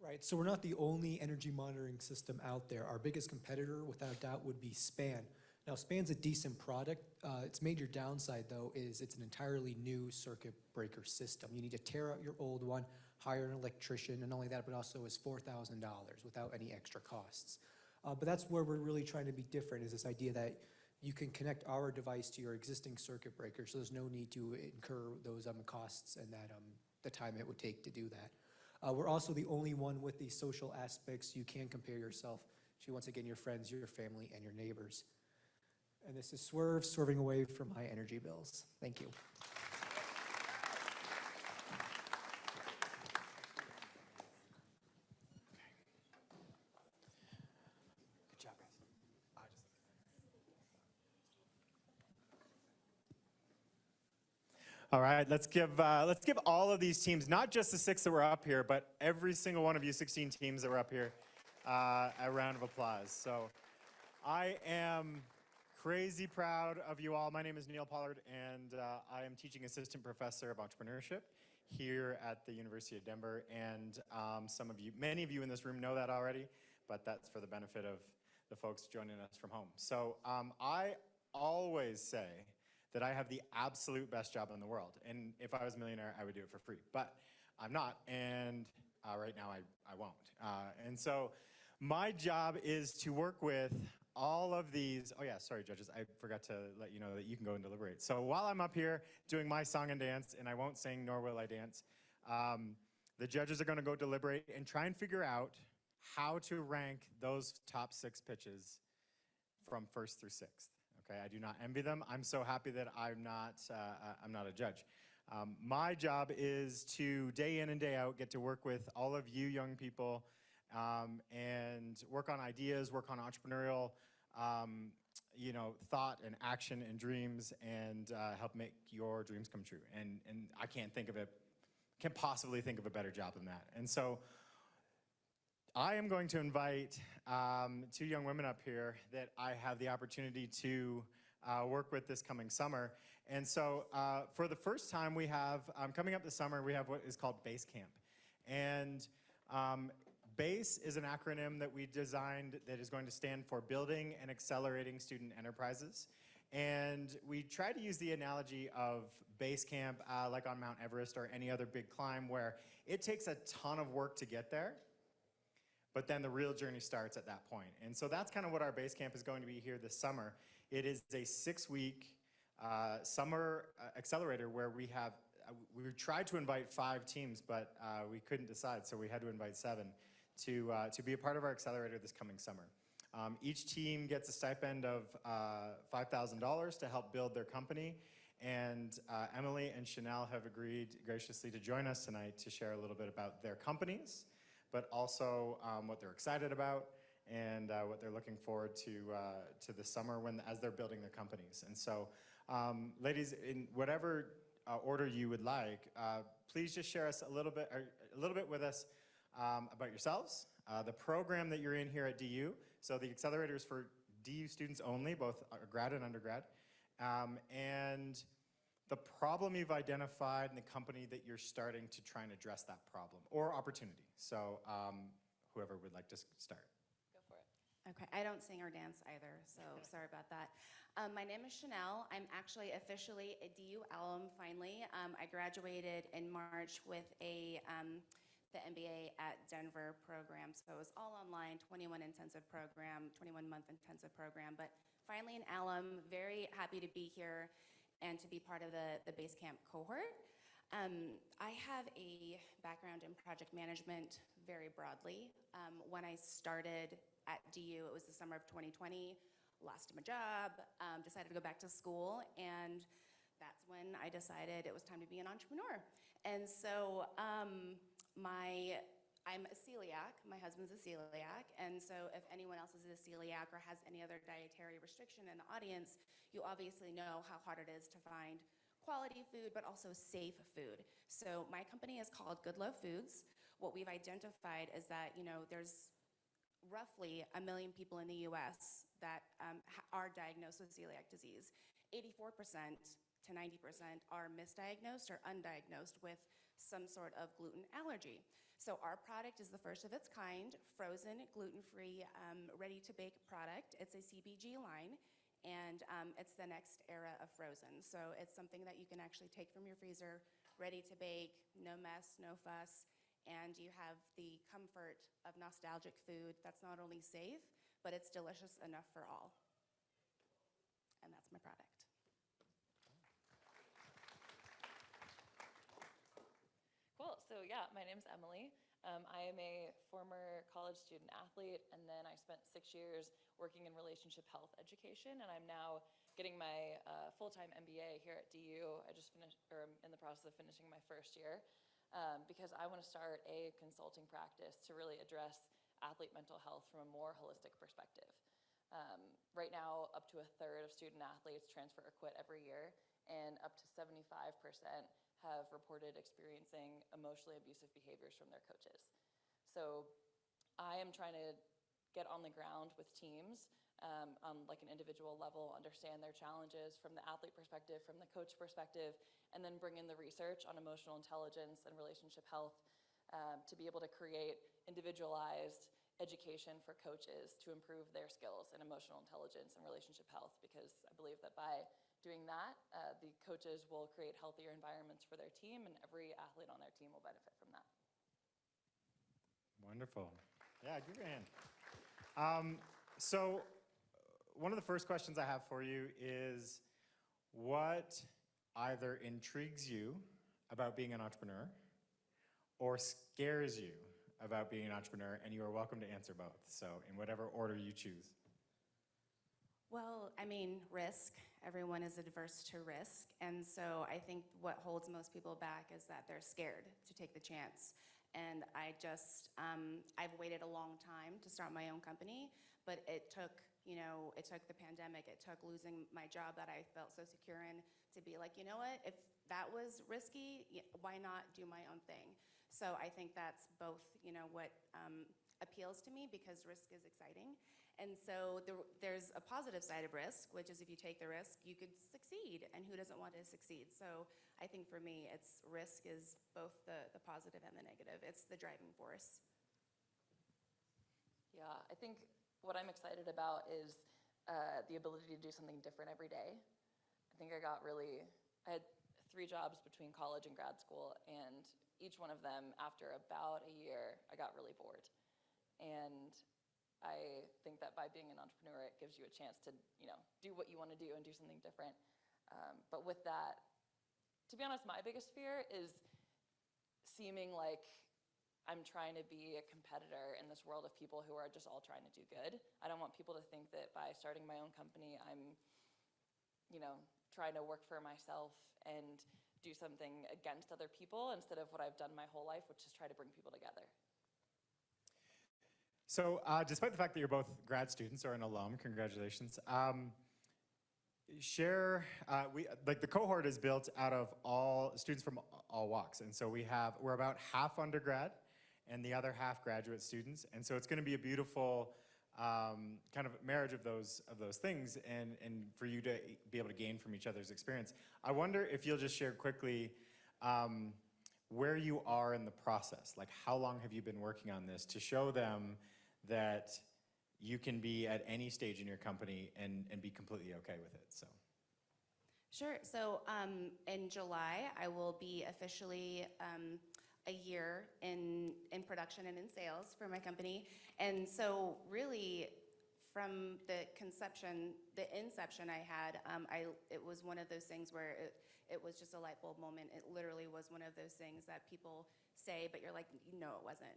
Right, so we're not the only energy monitoring system out there. Our biggest competitor, without doubt, would be Span. Now, Span's a decent product. Its major downside, though, is it's an entirely new circuit breaker system. You need to tear out your old one, hire an electrician, and not only that, but also is $4,000 without any extra costs. But that's where we're really trying to be different, is this idea that you can connect our device to your existing circuit breaker, so there's no need to incur those costs and that the time it would take to do that. We're also the only one with the social aspects. You can compare yourself to, once again, your friends, your family, and your neighbors. And this is Swerve, swerving away from high energy bills. Thank you. Good job, guys. All right, let's give all of these teams, not just the 6 that were up here, but every single one of you 16 teams that were up here, a round of applause. So I am crazy proud of you all. My name is Neil Pollard, and I am teaching assistant professor of entrepreneurship here at the University of Denver. And many of you in this room know that already, but that's for the benefit of the folks joining us from home. So I always say that I have the absolute best job in the world. And if I was a millionaire, I would do it for free. But I'm not, and right now I won't. And so my job is to work with all of these. Oh yeah, sorry judges, I forgot to let you know that you can go and deliberate. So while I'm up here doing my song and dance, and I won't sing nor will I dance, the judges are gonna go deliberate and try and figure out how to rank those top 6 pitches from 1st through 6th. Okay, I do not envy them. I'm so happy that I'm not a judge. My job is to, day in and day out, get to work with all of you young people and work on ideas, work on entrepreneurial thought and action and dreams, and help make your dreams come true. And I can't possibly think of a better job than that. And so I am going to invite 2 young women up here that I have the opportunity to work with this coming summer. And so for the first time we have, coming up this summer, we have what is called Base Camp. And BASE is an acronym that we designed that is going to stand for Building and Accelerating Student Enterprises. And we try to use the analogy of base camp like on Mount Everest or any other big climb, where it takes a ton of work to get there, but then the real journey starts at that point. And so that's kind of what our base camp is going to be here this summer. It is a 6-week summer accelerator where we tried to invite 5 teams, but we couldn't decide, so we had to invite 7 to be a part of our accelerator this coming summer. Each team gets a stipend of $5,000 to help build their company, and Emily and Chanel have agreed graciously to join us tonight to share a little bit about their companies, but also what they're excited about and what they're looking forward to this summer as they're building their companies. And so, ladies, in whatever order you would like, please just share us a little bit with us about yourselves, the program that you're in here at DU. So the accelerator is for DU students only, both grad and undergrad, and the problem you've identified and the company that you're starting to try and address that problem or opportunity. So whoever would like to start. Go for it. Okay, I don't sing or dance either, so sorry about that. My name is Chanel. I'm actually officially a DU alum finally. I graduated in March with the MBA at Denver program, so it was all online, 21-month intensive program, but finally an alum, very happy to be here and to be part of the base camp cohort. I have a background in project management very broadly. When I started at DU, it was the summer of 2020, lost my job, decided to go back to school, and that's when I decided it was time to be an entrepreneur. And so I'm a celiac, my husband's a celiac, and so if anyone else is a celiac or has any other dietary restriction in the audience, you obviously know how hard it is to find quality food, but also safe food. So my company is called Good Love Foods. What we've identified is that, there's roughly 1 million people in the US that are diagnosed with celiac disease. 84% to 90% are misdiagnosed or undiagnosed with some sort of gluten allergy. So our product is the first of its kind, frozen, gluten-free, ready-to-bake product. It's a CBG line, and it's the next era of frozen. So it's something that you can actually take from your freezer, ready to bake, no mess, no fuss, and you have the comfort of nostalgic food that's not only safe, but it's delicious enough for all. And that's my product. Cool. So yeah, my name's Emily. I am a former college student athlete, and then I spent 6 years working in relationship health education, and I'm now getting my full-time MBA here at DU. I just finished, or I'm in the process of finishing my first year, because I want to start a consulting practice to really address athlete mental health from a more holistic perspective. Right now, up to a third of student athletes transfer or quit every year, and up to 75% have reported experiencing emotionally abusive behaviors from their coaches. So I am trying to get on the ground with teams on like an individual level, understand their challenges from the athlete perspective, from the coach perspective, and then bring in the research on emotional intelligence and relationship health to be able to create individualized education for coaches to improve their skills in emotional intelligence and relationship health, because I believe that by doing that, the coaches will create healthier environments for their team, and every athlete on their team will benefit from that. Wonderful. Yeah, give your hand. So one of the first questions I have for you is, what either intrigues you about being an entrepreneur or scares you about being an entrepreneur? And you are welcome to answer both, so in whatever order you choose. Well, I mean, risk. Everyone is adverse to risk. And so I think what holds most people back is that they're scared to take the chance. And I've waited a long time to start my own company, but it took the pandemic, it took losing my job that I felt so secure in to be like, you know what, if that was risky, why not do my own thing? So I think that's both, what appeals to me, because risk is exciting. And so there's a positive side of risk, which is if you take the risk, you could succeed, and who doesn't want to succeed? So I think for me, risk is both the positive and the negative. It's the driving force. Yeah, I think what I'm excited about is the ability to do something different every day. I think I had 3 jobs between college and grad school, and each one of them, after about a year, I got really bored. And I think that by being an entrepreneur, it gives you a chance to, do what you want to do and do something different. But with that, to be honest, my biggest fear is seeming like I'm trying to be a competitor in this world of people who are just all trying to do good. I don't want people to think that by starting my own company, I'm, trying to work for myself and do something against other people instead of what I've done my whole life, which is try to bring people together. So despite the fact that you're both grad students or an alum, congratulations, the cohort is built out of all students from all walks. And so we're about half undergrad and the other half graduate students. And so it's going to be a beautiful kind of marriage of those things, and for you to be able to gain from each other's experience. I wonder if you'll just share quickly where you are in the process. Like, how long have you been working on this to show them that you can be at any stage in your company and be completely okay with it? So. Sure. So in July, I will be officially a year in production and in sales for my company. And so really, from the inception I had, it was one of those things where it was just a light bulb moment. It literally was one of those things that people say, but you're like, no, it wasn't.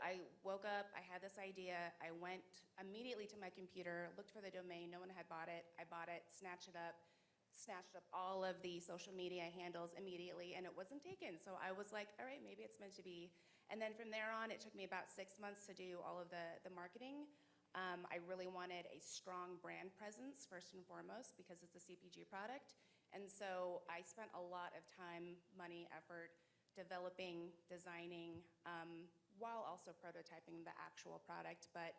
I woke up, I had this idea, I went immediately to my computer, looked for the domain, no one had bought it, I bought it, snatched up all of the social media handles immediately, and it wasn't taken. So I was like, all right, maybe it's meant to be. And then from there on, it took me about 6 months to do all of the marketing. I really wanted a strong brand presence, first and foremost, because it's a CPG product. And so I spent a lot of time, money, effort developing, designing, while also prototyping the actual product. But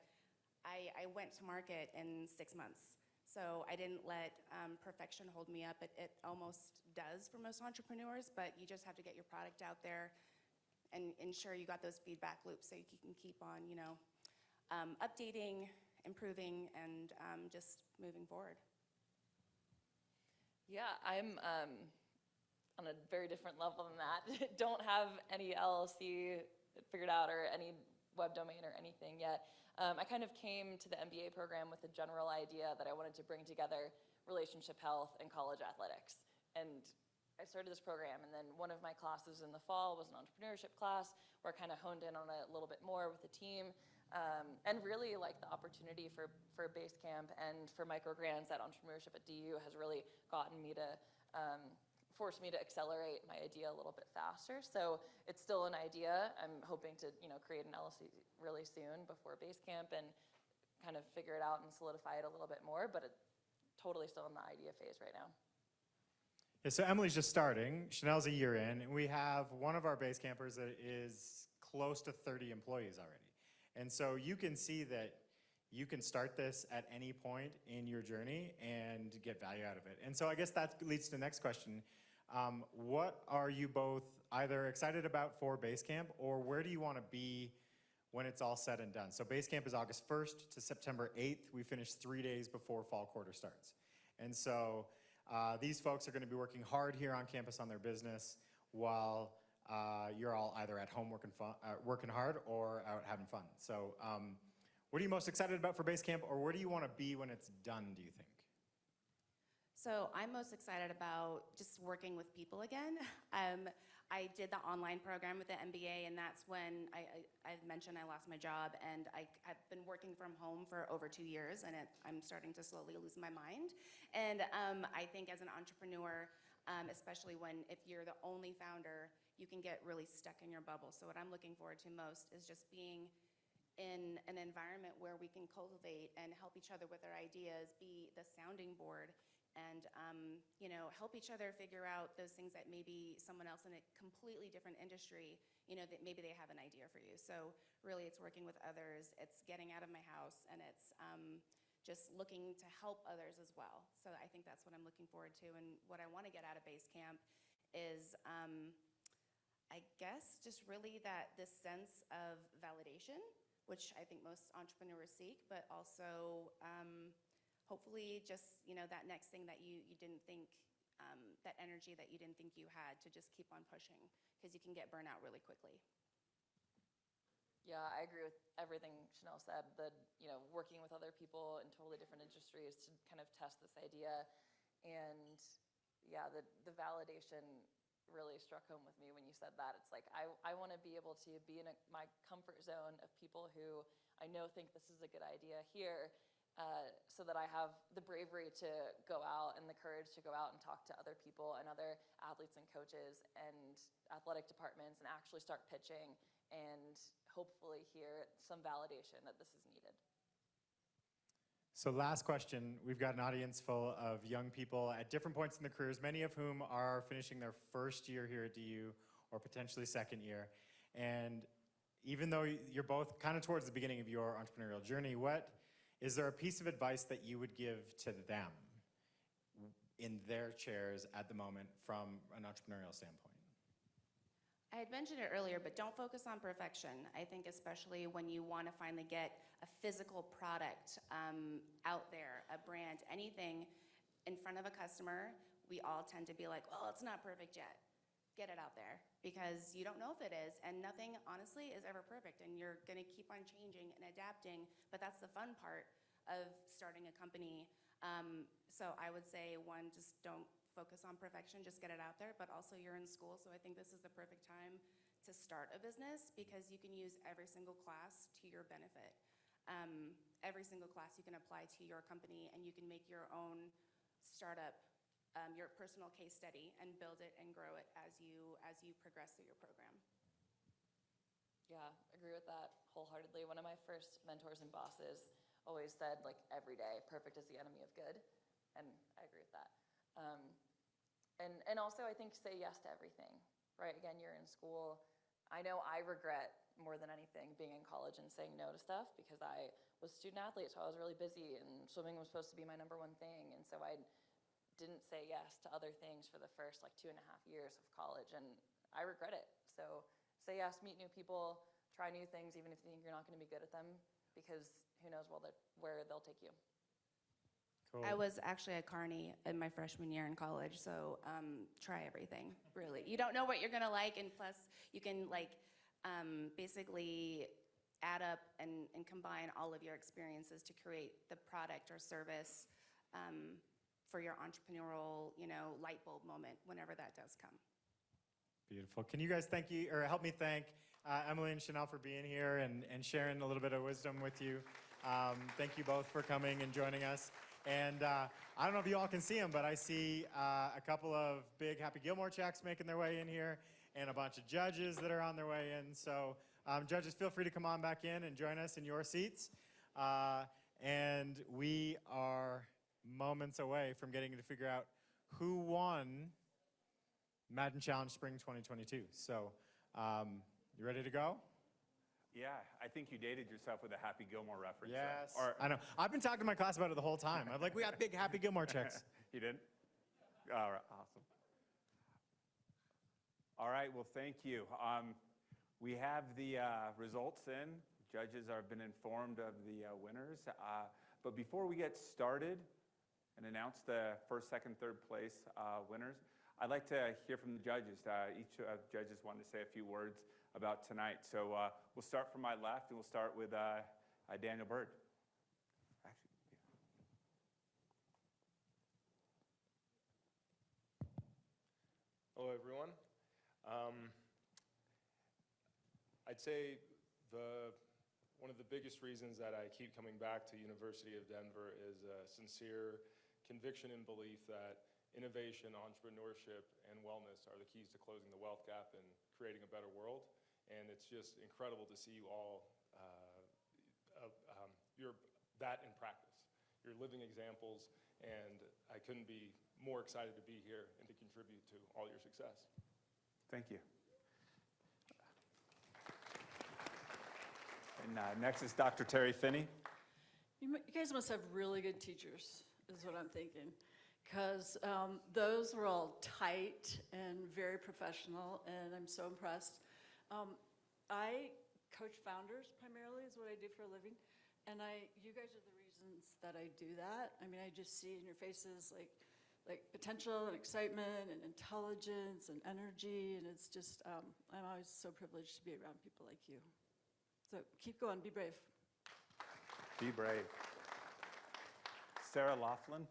I went to market in 6 months. So I didn't let perfection hold me up. It almost does for most entrepreneurs, but you just have to get your product out there and ensure you got those feedback loops so you can keep on, updating, improving, and just moving forward. Yeah, I'm on a very different level than that. Don't have any LLC figured out or any web domain or anything yet. I kind of came to the MBA program with a general idea that I wanted to bring together relationship health and college athletics. And I started this program, and then one of my classes in the fall was an entrepreneurship class where I kind of honed in on it a little bit more with the team, and really like the opportunity for Basecamp and for micro grants at Entrepreneurship at DU has really gotten me to forced me to accelerate my idea a little bit faster. So it's still an idea. I'm hoping to create an LLC really soon before Basecamp and kind of figure it out and solidify it a little bit more, but it's totally still in the idea phase right now. Yeah, so Emily's just starting. Chanel's a year in, and we have one of our base campers that is close to 30 employees already. And so you can see that you can start this at any point in your journey and get value out of it. And so I guess that leads to the next question. What are you both either excited about for Basecamp, or where do you want to be when it's all said and done? So Basecamp is August 1st to September 8th. We finish 3 days before fall quarter starts. And so these folks are going to be working hard here on campus on their business while you're all either at home working hard or out having fun. So what are you most excited about for Basecamp, or where do you want to be when it's done, do you think? So I'm most excited about just working with people again. I did the online program with the MBA, and that's when I mentioned I lost my job, and I've been working from home for over 2 years, and I'm starting to slowly lose my mind. And I think as an entrepreneur, especially if you're the only founder, you can get really stuck in your bubble. So what I'm looking forward to most is just being in an environment where we can cultivate and help each other with our ideas, be the sounding board, and help each other figure out those things that maybe someone else in a completely different industry, that maybe they have an idea for you. So really it's working with others, it's getting out of my house, and it's just looking to help others as well. So I think that's what I'm looking forward to, and what I want to get out of Basecamp is I guess just really this sense of validation, which I think most entrepreneurs seek, but also hopefully just, that next thing that you didn't think, that energy that you didn't think you had to just keep on pushing, because you can get burnt out really quickly. Yeah, I agree with everything Chanel said, that, working with other people in totally different industries to kind of test this idea. And yeah, the validation really struck home with me when you said that. It's like, I want to be able to be in my comfort zone of people who I know think this is a good idea here, so that I have the bravery to go out and the courage to go out and talk to other people and other athletes and coaches and athletic departments and actually start pitching and hopefully hear some validation that this is needed. So last question, we've got an audience full of young people at different points in their careers, many of whom are finishing their first year here at DU or potentially second year. And even though you're both kind of towards the beginning of your entrepreneurial journey, is there a piece of advice that you would give to them in their chairs at the moment from an entrepreneurial standpoint? I had mentioned it earlier, but don't focus on perfection. I think especially when you want to finally get a physical product out there, a brand, anything in front of a customer, we all tend to be like, well, it's not perfect yet. Get it out there, because you don't know if it is, and nothing, honestly, is ever perfect, and you're going to keep on changing and adapting, but that's the fun part of starting a company. So I would say, one, just don't focus on perfection, just get it out there, but also you're in school, so I think this is the perfect time to start a business, because you can use every single class to your benefit. Every single class you can apply to your company, and you can make your own startup, your personal case study, and build it and grow it as you progress through your program. Yeah, agree with that wholeheartedly. One of my first mentors and bosses always said, like, every day, perfect is the enemy of good, and I agree with that. And also, I think, say yes to everything, right? Again, you're in school. I know I regret more than anything being in college and saying no to stuff, because I was a student athlete, so I was really busy, and swimming was supposed to be my #1 thing, and so I didn't say yes to other things for the first 2.5 years of college, and I regret it. So say yes, meet new people, try new things, even if you think you're not going to be good at them, because who knows where they'll take you. Cool. I was actually a carny in my freshman year in college, so try everything, really. You don't know what you're going to like, and plus you can basically add up and combine all of your experiences to create the product or service for your entrepreneurial, light bulb moment whenever that does come. Beautiful. Can you guys help me thank Emily and Chanel for being here and sharing a little bit of wisdom with you. Thank you both for coming and joining us. And I don't know if you all can see them, but I see a couple of big Happy Gilmore checks making their way in here and a bunch of judges that are on their way in. So judges, feel free to come on back in and join us in your seats. And we are moments away from getting to figure out who won Madden Challenge Spring 2022. So you ready to go? Yeah, I think you dated yourself with a Happy Gilmore reference. Yes. I know. I've been talking to my class about it the whole time. I'm like, we got big Happy Gilmore checks. You didn't? All right, awesome. All right, well, thank you. We have the results in. Judges have been informed of the winners. But before we get started and announce the first, second, third place winners, I'd like to hear from the judges. Each of the judges wanted to say a few words about tonight. So we'll start from my left, and we'll start with Daniel Byrd. Hello, everyone. I'd say one of the biggest reasons that I keep coming back to University of Denver is a sincere conviction and belief that innovation, entrepreneurship, and wellness are the keys to closing the wealth gap and creating a better world. And it's just incredible to see you all, you're that in practice. You're living examples, and I couldn't be more excited to be here and to contribute to all your success. Thank you. And next is Dr. Terry Finney. You guys must have really good teachers, is what I'm thinking. Because those were all tight and very professional, and I'm so impressed. I coach founders primarily, is what I do for a living, and you guys are the reasons that I do that. I mean, I just see in your faces like potential and excitement and intelligence and energy, and it's just, I'm always so privileged to be around people like you. So keep going, be brave. Be brave. Sarah Laughlin.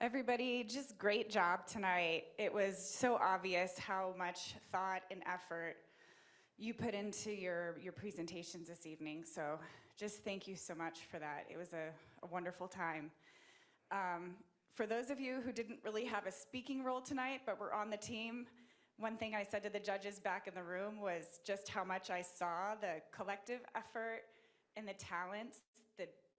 Everybody, just great job tonight. It was so obvious how much thought and effort you put into your presentations this evening. So just thank you so much for that. It was a wonderful time. For those of you who didn't really have a speaking role tonight, but were on the team, one thing I said to the judges back in the room was just how much I saw the collective effort and the talents,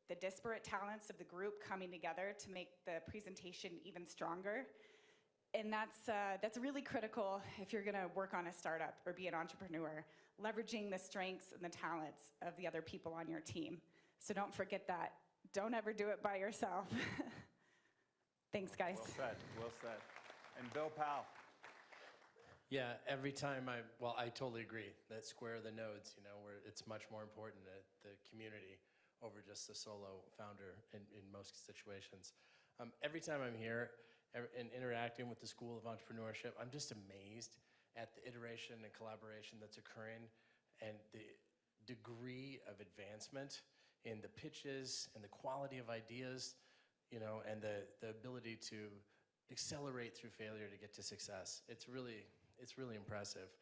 the disparate talents of the group coming together to make the presentation even stronger. And that's really critical if you're gonna work on a startup or be an entrepreneur, leveraging the strengths and the talents of the other people on your team. So don't forget that. Don't ever do it by yourself. Thanks, guys. Well said, well said. And Bill Powell. Yeah, every time I totally agree that square the nodes, where it's much more important that the community over just the solo founder in most situations. Every time I'm here and interacting with the School of Entrepreneurship, I'm just amazed at the iteration and collaboration that's occurring and the degree of advancement in the pitches and the quality of ideas, and the ability to accelerate through failure to get to success. It's really impressive.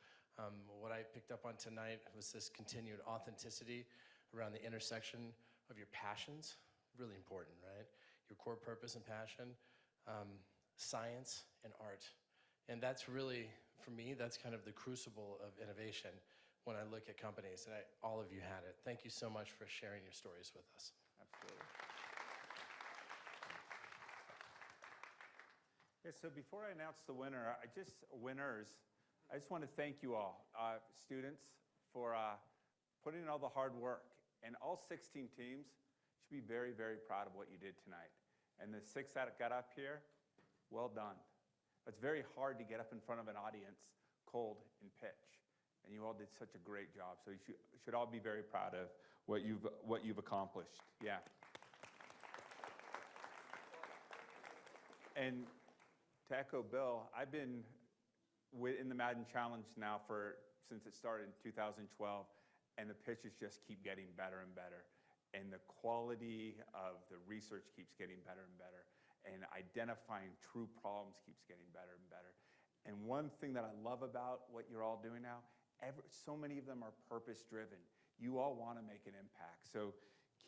What I picked up on tonight was this continued authenticity around the intersection of your passions, really important, right? Your core purpose and passion, science and art. And that's really, for me, that's kind of the crucible of innovation when I look at companies, and all of you had it. Thank you so much for sharing your stories with us. Absolutely. Yeah, so before I announce the winner, I just want to thank you all, students, for putting in all the hard work. And all 16 teams should be very, very proud of what you did tonight. And the 6 that got up here, well done. It's very hard to get up in front of an audience cold and pitch. And you all did such a great job. So you should all be very proud of what you've accomplished. Yeah. And to echo Bill, I've been in the Madden Challenge now since it started in 2012. And the pitches just keep getting better and better. And the quality of the research keeps getting better and better. and identifying true problems keeps getting better and better. And one thing that I love about what you're all doing now, so many of them are purpose-driven. You all want to make an impact, so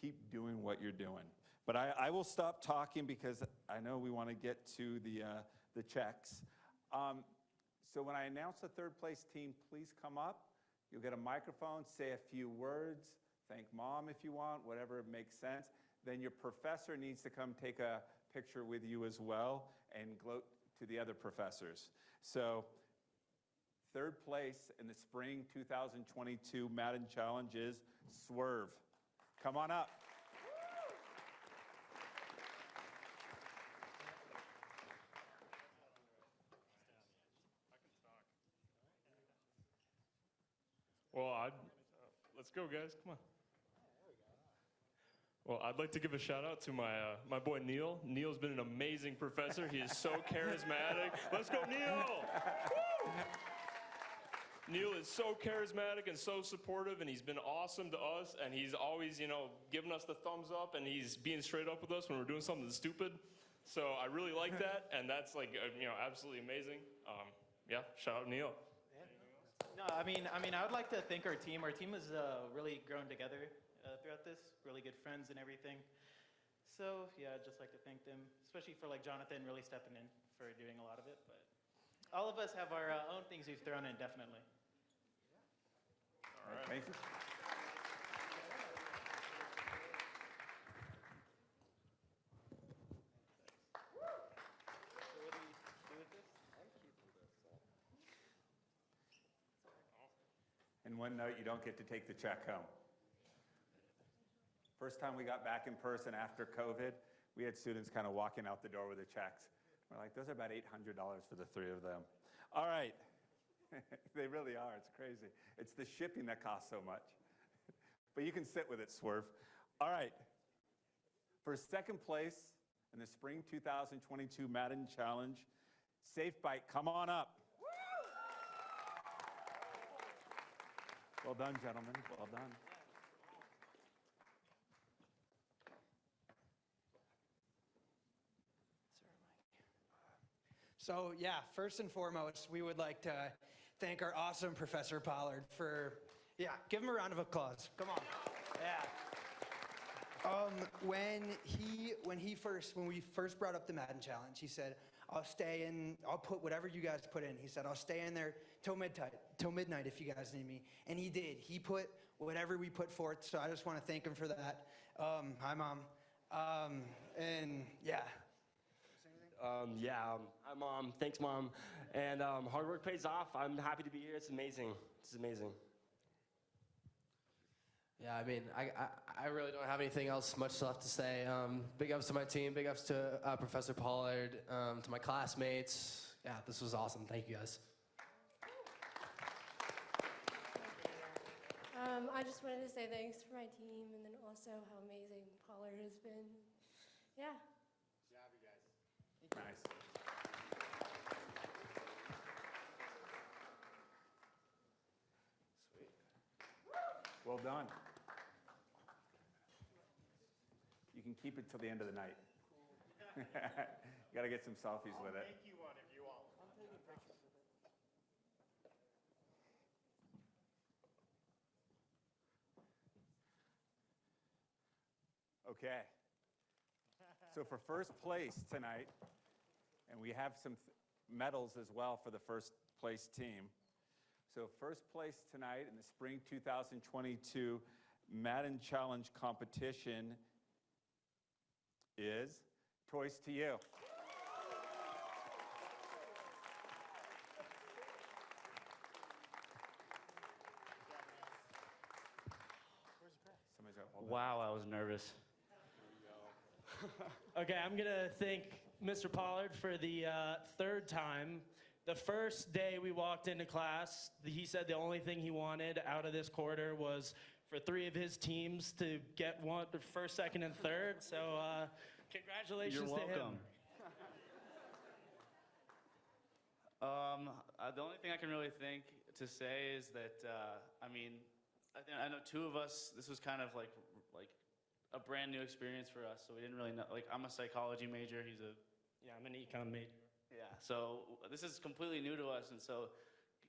keep doing what you're doing. But I will stop talking because I know we want to get to the checks. So when I announce the third place team, please come up. You'll get a microphone, say a few words, thank mom if you want, whatever makes sense. Then your professor needs to come take a picture with you as well and gloat to the other professors. So third place in the spring 2022 Madden Challenge is Swerve. Come on up. Well, let's go, guys. Come on. Well, I'd like to give a shout out to my boy Neil. Neil's been an amazing professor. He is so charismatic. Let's go, Neil! Woo! Neil is so charismatic and so supportive, and he's been awesome to us, and he's always, giving us the thumbs up, and he's being straight up with us when we're doing something stupid. So I really like that, and that's absolutely amazing. Yeah, shout out Neil. No, I mean, I would like to thank our team. Our team has really grown together throughout this, really good friends and everything. So yeah, I'd just like to thank them, especially for Jonathan really stepping in for doing a lot of it. But all of us have our own things we've thrown in, definitely. All right. Thank you. And one note, you don't get to take the check home. First time we got back in person after COVID, we had students kind of walking out the door with the checks. We're like, those are about $800 for the three of them. All right. They really are. It's crazy. It's the shipping that costs so much. But you can sit with it, Swerve. All right. For second place in the spring 2022 Madden Challenge, Safe Bite, come on up. Well done, gentlemen. Well done. So yeah, first and foremost, we would like to thank our awesome Professor Pollard for, give him a round of applause. Come on. Yeah. When we first brought up the Madden Challenge, he said, I'll put whatever you guys put in. He said, I'll stay in there till midnight if you guys need me. And he did. He put whatever we put forth, so I just want to thank him for that. Hi, Mom. And yeah. Hi, Mom. Thanks, Mom. And hard work pays off. I'm happy to be here. It's amazing. It's amazing. Yeah, I mean, I really don't have anything else much left to say. Big ups to my team, big ups to Professor Pollard, to my classmates. Yeah, this was awesome. Thank you, guys. I just wanted to say thanks for my team and then also how amazing Pollard has been. Yeah. Good job, you guys. Nice. Sweet. Well done. You can keep it till the end of the night. You got to get some selfies with it. I'll make you one if you want. I'm taking pictures with it. Okay. So for first place tonight, and we have some medals as well for the first place team. So first place tonight in the spring 2022 Madden Challenge competition is Toys to You. Wow, I was nervous. Okay, I'm gonna thank Mr. Pollard for the third time. The first day we walked into class, he said the only thing he wanted out of this quarter was for 3 of his teams to get the first, second, and third. So congratulations You're to him. welcome. The only thing I can really think to say is that, I know 2 of us, this was kind of like a brand new experience for us. So we didn't really know. Like, I'm a psychology major. He's a Yeah, I'm an econ major. yeah. So this is completely new to us, and so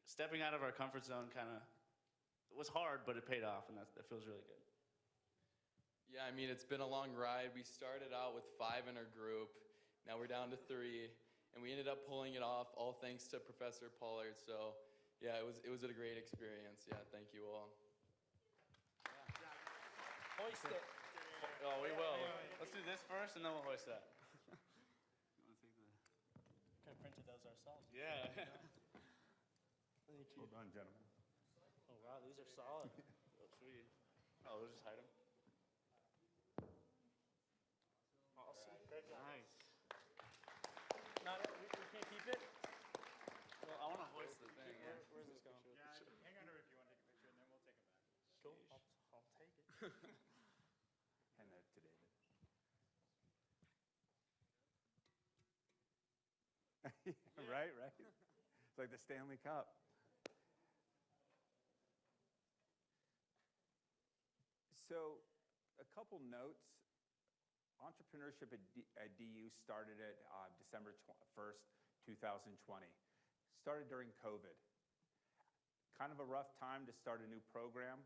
stepping out of our comfort zone kind of was hard, but it paid off, and that feels really good. Yeah, I mean, it's been a long ride. We started out with 5 in our group. Now we're down to 3, and we ended up pulling it off, all thanks to Professor Pollard. So, yeah, it was a great experience. Yeah, thank you all. Hoist it. Oh, we will. Let's do this first, and then we'll hoist that. Could have printed those ourselves. Yeah. Thank you. Well done, gentlemen. Oh, wow, these are solid. Oh, sweet. Oh, we'll just hide them. Awesome. Nice. Not, we can't keep it? Well, I want to hoist the thing. Yeah. Where's this going? Yeah, hang on to it if you want to take a picture, and then we'll take them back. Cool. I'll take it. Hand that to David. Right. It's like the Stanley Cup. So, a couple notes. Entrepreneurship at DU started at December 1st, 2020. Started during COVID. Kind of a rough time to start a new program,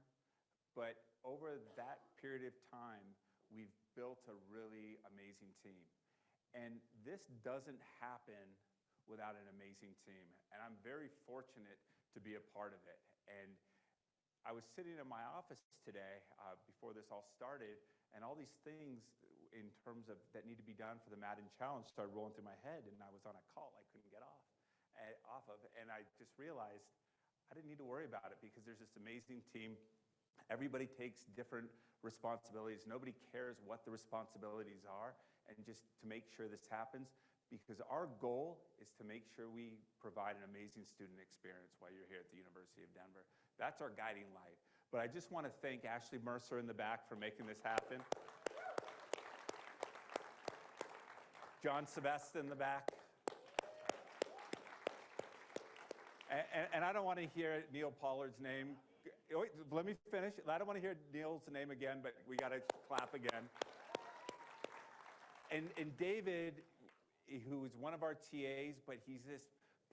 but over that period of time, we've built a really amazing team. And this doesn't happen without an amazing team. And I'm very fortunate to be a part of it. And I was sitting in my office today before this all started, and all these things in terms of that need to be done for the Madden Challenge started rolling through my head, and I was on a call I couldn't get off of, and I just realized I didn't need to worry about it because there's this amazing team. Everybody takes different responsibilities. Nobody cares what the responsibilities are, and just to make sure this happens, because our goal is to make sure we provide an amazing student experience while you're here at the University of Denver. That's our guiding light. But I just want to thank Ashley Mercer in the back for making this happen. John Sebesta in the back. And I don't want to hear Neil Pollard's name. Wait, let me finish. I don't want to hear Neil's name again, but we got to clap again. And David, who is one of our TAs, but he's this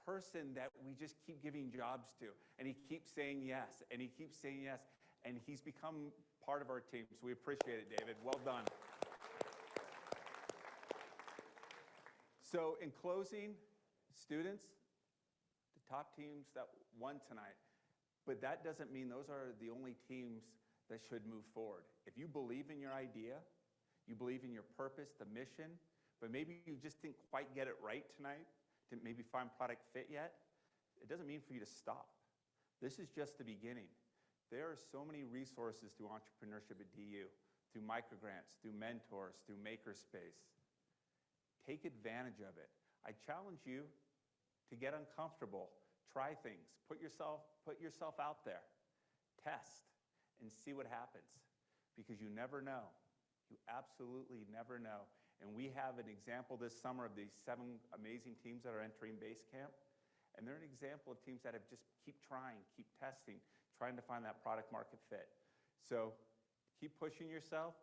person that we just keep giving jobs to. And he keeps saying yes, and he keeps saying yes. And he's become part of our team, so we appreciate it, David. Well done. So in closing, students, the top teams that won tonight, but that doesn't mean those are the only teams that should move forward. If you believe in your idea, you believe in your purpose, the mission, but maybe you just didn't quite get it right tonight, didn't maybe find product fit yet, it doesn't mean for you to stop. This is just the beginning. There are so many resources through entrepreneurship at DU, through microgrants, through mentors, through Makerspace. Take advantage of it. I challenge you to get uncomfortable, try things, put yourself out there, test, and see what happens, because you never know. You absolutely never know. And we have an example this summer of these 7 amazing teams that are entering base camp, and they're an example of teams that have just keep trying, keep testing, trying to find that product market fit. So keep pushing yourself.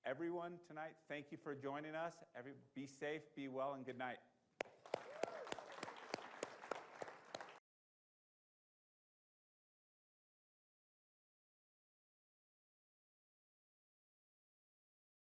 Everyone tonight, thank you for joining us. Be safe, be well, and good night.